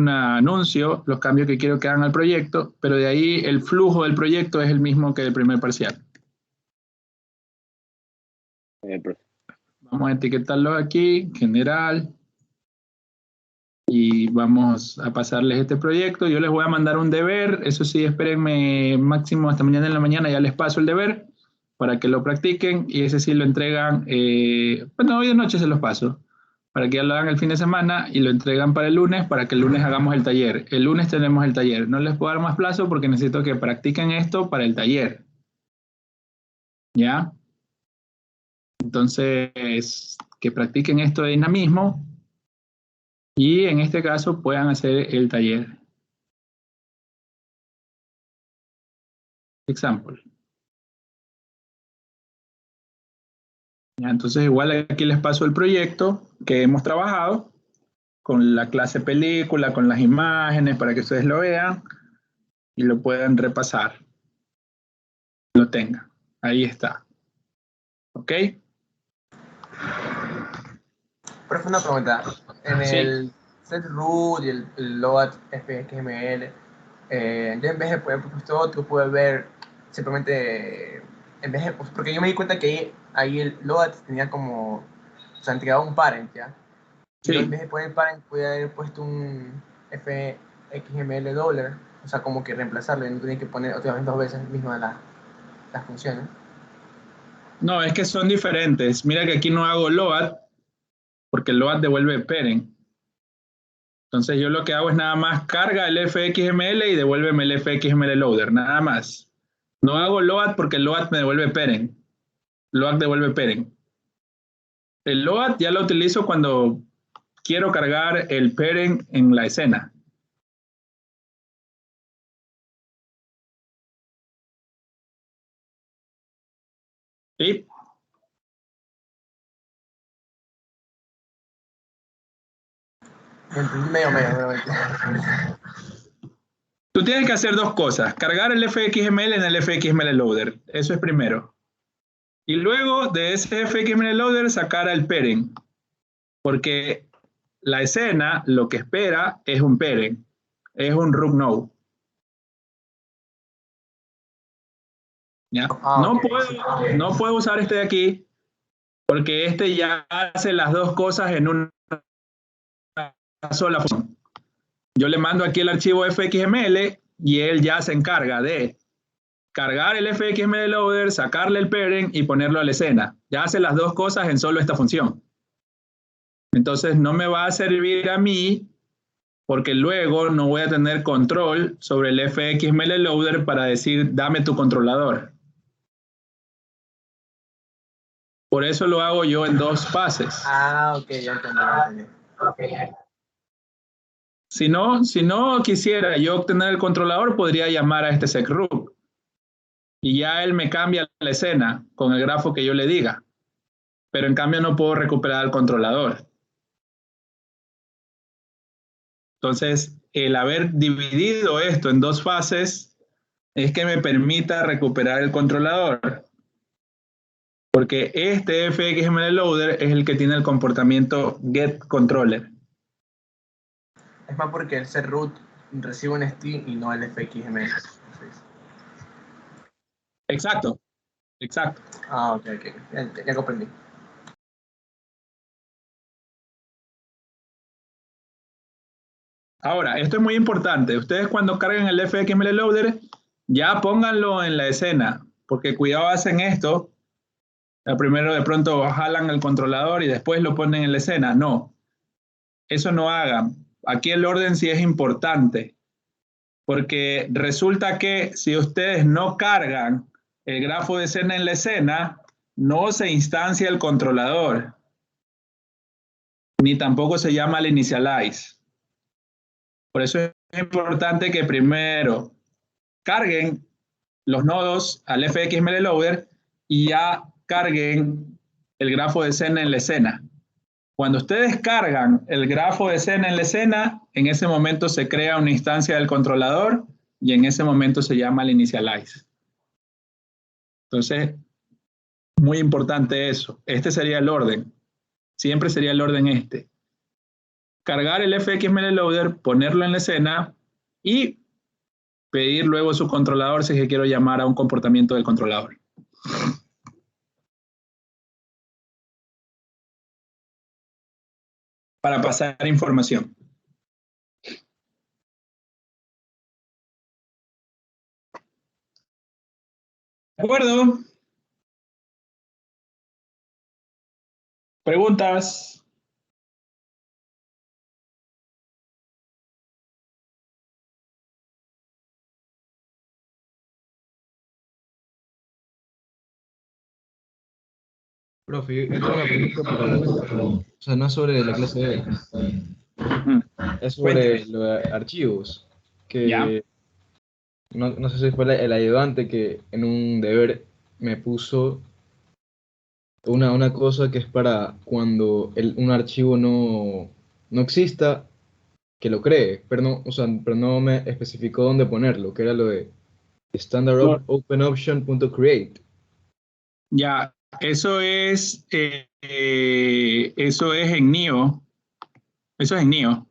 anuncio, los cambios que quiero que hagan al proyecto, pero de ahí el flujo del proyecto es el mismo que el primer parcial. Profe. Vamos a etiquetarlo aquí, general, y vamos a pasarles este proyecto. Yo les voy a mandar un deber, eso sí, espérenme máximo hasta mañana en la mañana, ya les paso el deber para que lo practiquen y ese sí lo entregan, bueno, hoy de noche se los paso, para que ya lo hagan el fin de semana y lo entregan para el lunes, para que el lunes hagamos el taller. El lunes tenemos el taller. No les puedo dar más plazo porque necesito que practiquen esto para el taller. ¿Ya? Entonces, que practiquen esto de dinamismo y en este caso puedan hacer el taller. Example. Ya, entonces, igual aquí les paso el proyecto que hemos trabajado con la clase película, con las imágenes para que ustedes lo vean y lo puedan repasar. Lo tengan. Ahí está. ¿Ok? Profe, una pregunta. En Sí. el set root y el load fxml, yo en vez de poder puesto otro, pude ver simplemente, en vez de, pues, porque yo me di cuenta que ahí el load tenía como, o sea, entregaba un parent, ¿ya? Yo en Sí. vez de poner parent, pude haber puesto un fxml dollar, o sea, como que reemplazarlo y no tenía que poner otra vez 2 veces mismas las funciones. No, es que son diferentes. Mira que aquí no hago load, porque el load devuelve parent. Entonces yo lo que hago es nada más carga el fxml y devuélveme el fxml loader, nada más. No hago load porque el load me devuelve parent. Load devuelve parent. El load ya lo utilizo cuando quiero cargar el parent en la escena. ¿Sí? Medio. Tú tienes que hacer dos cosas. Cargar el fxml en el fxml loader. Eso es primero. Y luego de ese fxml loader sacar al parent. Porque la escena lo que espera es un parent. Es un root node. ¿Ya? No, Okay. no puedo usar este de aquí porque este ya hace las dos cosas en una sola función. Yo le mando aquí el archivo fxml y él ya se encarga de cargar el fxml loader, sacarle el parent y ponerlo a la escena. Ya hace las dos cosas en solo esta función. Entonces no me va a servir a mí porque luego no voy a tener control sobre el fxml loader para decir dame tu controlador. Por eso lo hago yo en dos fases. Ah, ok, ya entendí. Okay. Si no quisiera yo obtener el controlador, podría llamar a este secroot. Y ya él me cambia la escena con el grafo que yo le diga. Pero en cambio no puedo recuperar el controlador. Entonces, el haber dividido esto en dos fases es que me permita recuperar el controlador. Porque este fxml loader es el que tiene el comportamiento getController. Es más porque el serroot recibe un string y no el fxml. Exacto. Ah, ok. Ya comprendí. Ahora, esto es muy importante. Ustedes cuando carguen el fxml loader, ya pónganlo en la escena. Porque cuidado, hacen esto. Primero de pronto jalan el controlador y después lo ponen en la escena. No, eso no hagan. Aquí el orden sí es importante. Porque resulta que si ustedes no cargan el grafo de escena en la escena, no se instancia el controlador. Ni tampoco se llama al initialize. Por eso es importante que primero carguen los nodos al fxml loader y ya carguen el grafo de escena en la escena. Cuando ustedes cargan el grafo de escena en la escena, en ese momento se crea una instancia del controlador y en ese momento se llama el initialize. Entonces, muy importante eso. Este sería el orden. Siempre sería el orden este. Cargar el fxml loader, ponerlo en la escena y pedir luego su controlador si es que quiero llamar a un comportamiento del controlador. Para pasar información. ¿De acuerdo? ¿Preguntas? Profe, yo tengo una pregunta para, o sea, no es sobre la clase de él, es sobre los archivos, Ya. que no sé si fue el ayudante que en un deber me puso una cosa que es para cuando un archivo no exista, que lo cree, pero no, o sea, pero no me especificó dónde ponerlo, que era lo de standardOpenOption.create. Ya, eso es en NIO. Eso es en NIO.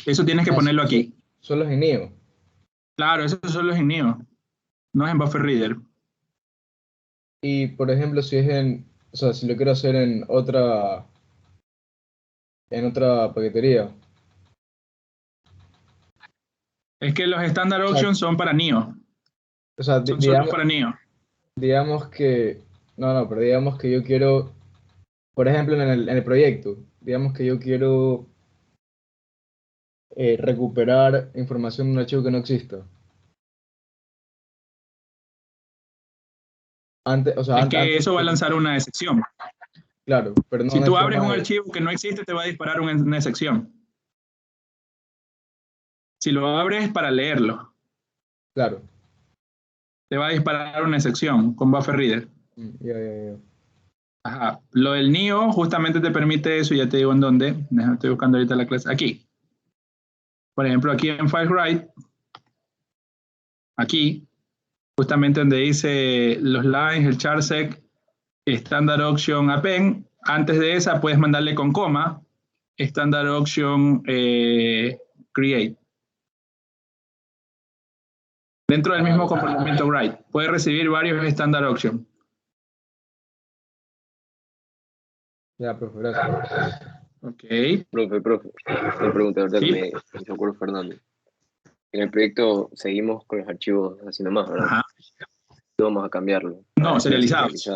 Eso tienes que ponerlo aquí. Solo es en NIO. Claro, eso solo es en NIO. No es en Buffer Reader. Y por ejemplo, si es o sea, si lo quiero hacer en otra paquetería. Es que los Standard Options son para NIO. O sea, Son solo para NIO. digamos que, pero digamos que yo quiero, por ejemplo, en el proyecto, digamos que yo quiero recuperar información de un archivo que no exista. Antes, o sea, Es que antes, eso va a lanzar una excepción. claro, pero no Si hay tú abres forma un de... archivo que no existe, te va a disparar una excepción. Si lo abres para leerlo, Claro. te va a disparar una excepción con Buffer Reader. Ya. Ajá. Lo del NIO justamente te permite eso, ya te digo en dónde. Estoy buscando ahorita la clase. Aquí. Por ejemplo, aquí en FileWrite, aquí, justamente donde dice los lines, el charsec, standard option append, antes de esa puedes mandarle con coma, standard option create. Dentro del mismo comportamiento write, puedes recibir varios standard option. Ya, profe, gracias. Ok. Profe, una pregunta ahorita Sí. que me acuerdo Fernando. En el proyecto seguimos con los archivos así nomás, ¿verdad? Ajá. No vamos a cambiarlo. No, Serializados.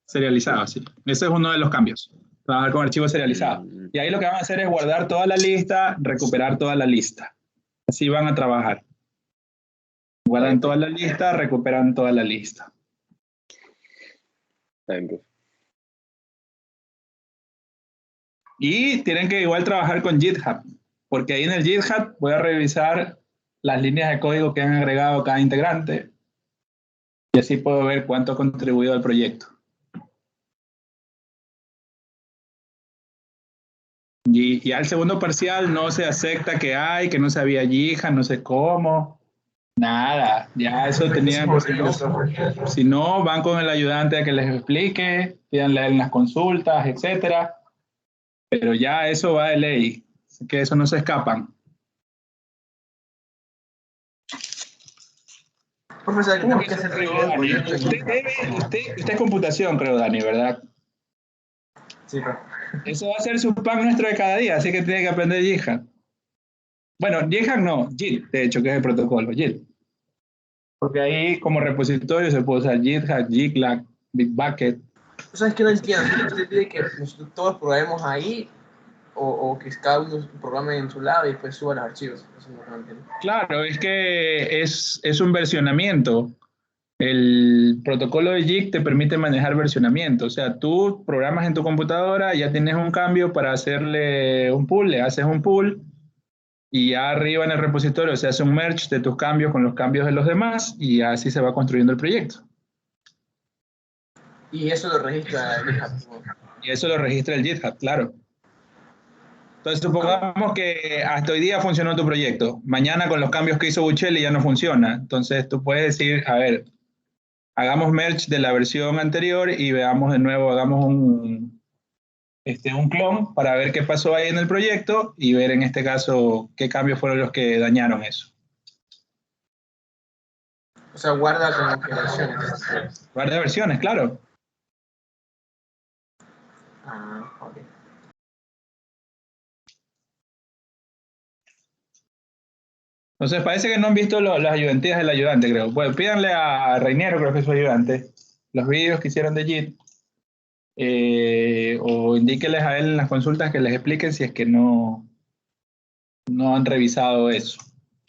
Serializados, sí. Ese es uno de los cambios. Trabajar con archivos serializados. Mm, Y ahí lo que van a hacer es guardar toda la lista, recuperar toda la lista. Así van a trabajar. Guardan toda la lista, recuperan toda la lista. está bien, profe. Y tienen que igual trabajar con GitHub, porque ahí en el GitHub voy a revisar las líneas de código que han agregado cada integrante y así puedo ver cuánto ha contribuido al proyecto. Y al segundo parcial no se acepta que no sabía GitHub, no sé cómo, nada, ya eso tenían. Si no, van con el ayudante a que les explique, pídanle a él las consultas, etcétera, pero ya eso va de ley, así que eso no se escapan. Profesor, tenemos que hacer todo el proyecto en GitHub. Usted es computación, creo, Dani, ¿verdad? Sí, profe. Eso va a ser su pan nuestro de cada día, así que tiene que aprender GitHub. Bueno, GitHub no, Git, de hecho, que es el protocolo, Git. Porque ahí como repositorio se puede usar GitHub, GitLab, Bitbucket. ¿Sabes qué? No entiendo. ¿Usted pide que nosotros todos programemos ahí o que cada uno programe en su lado y después suba los archivos? Eso no lo entiendo. Claro, es que es un versionamiento. El protocolo de Git te permite manejar versionamiento. O sea, tú programas en tu computadora, ya tienes un cambio para hacerle un pull, le haces un pull y ya arriba en el repositorio se hace un merge de tus cambios con los cambios de los demás y así se va construyendo el proyecto. Y eso lo registra GitHub. Y eso lo registra el GitHub, claro. Entonces supongamos que hasta hoy día funcionó tu proyecto. Mañana con los cambios que hizo Buccelli ya no funciona. Entonces tú puedes decir, a ver, hagamos merge de la versión anterior y veamos de nuevo, hagamos un clon para ver qué pasó ahí en el proyecto y ver en este caso qué cambios fueron los que dañaron eso. O sea, guarda como que versiones. Guarda versiones, claro. Ah, ok. Entonces parece que no han visto las ayudantías del ayudante, creo. Bueno, pídanle a Reiniero, creo que es su ayudante, los vídeos que hicieron de JIT. O indíqueles a él en las consultas que les expliquen si es que no han revisado eso.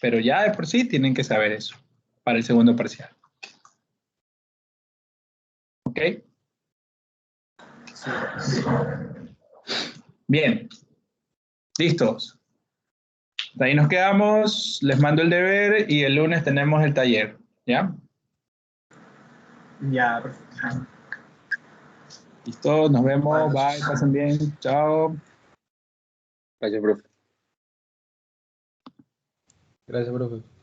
Pero ya de por sí tienen que saber eso para el segundo parcial. ¿Ok? Bien. Listos. De ahí nos quedamos, les mando el deber y el lunes tenemos el taller. ¿Ya? Ya, perfecto. Listo, nos vemos. Bye, pasen bien. Chao. Gracias, profe. Gracias, profe.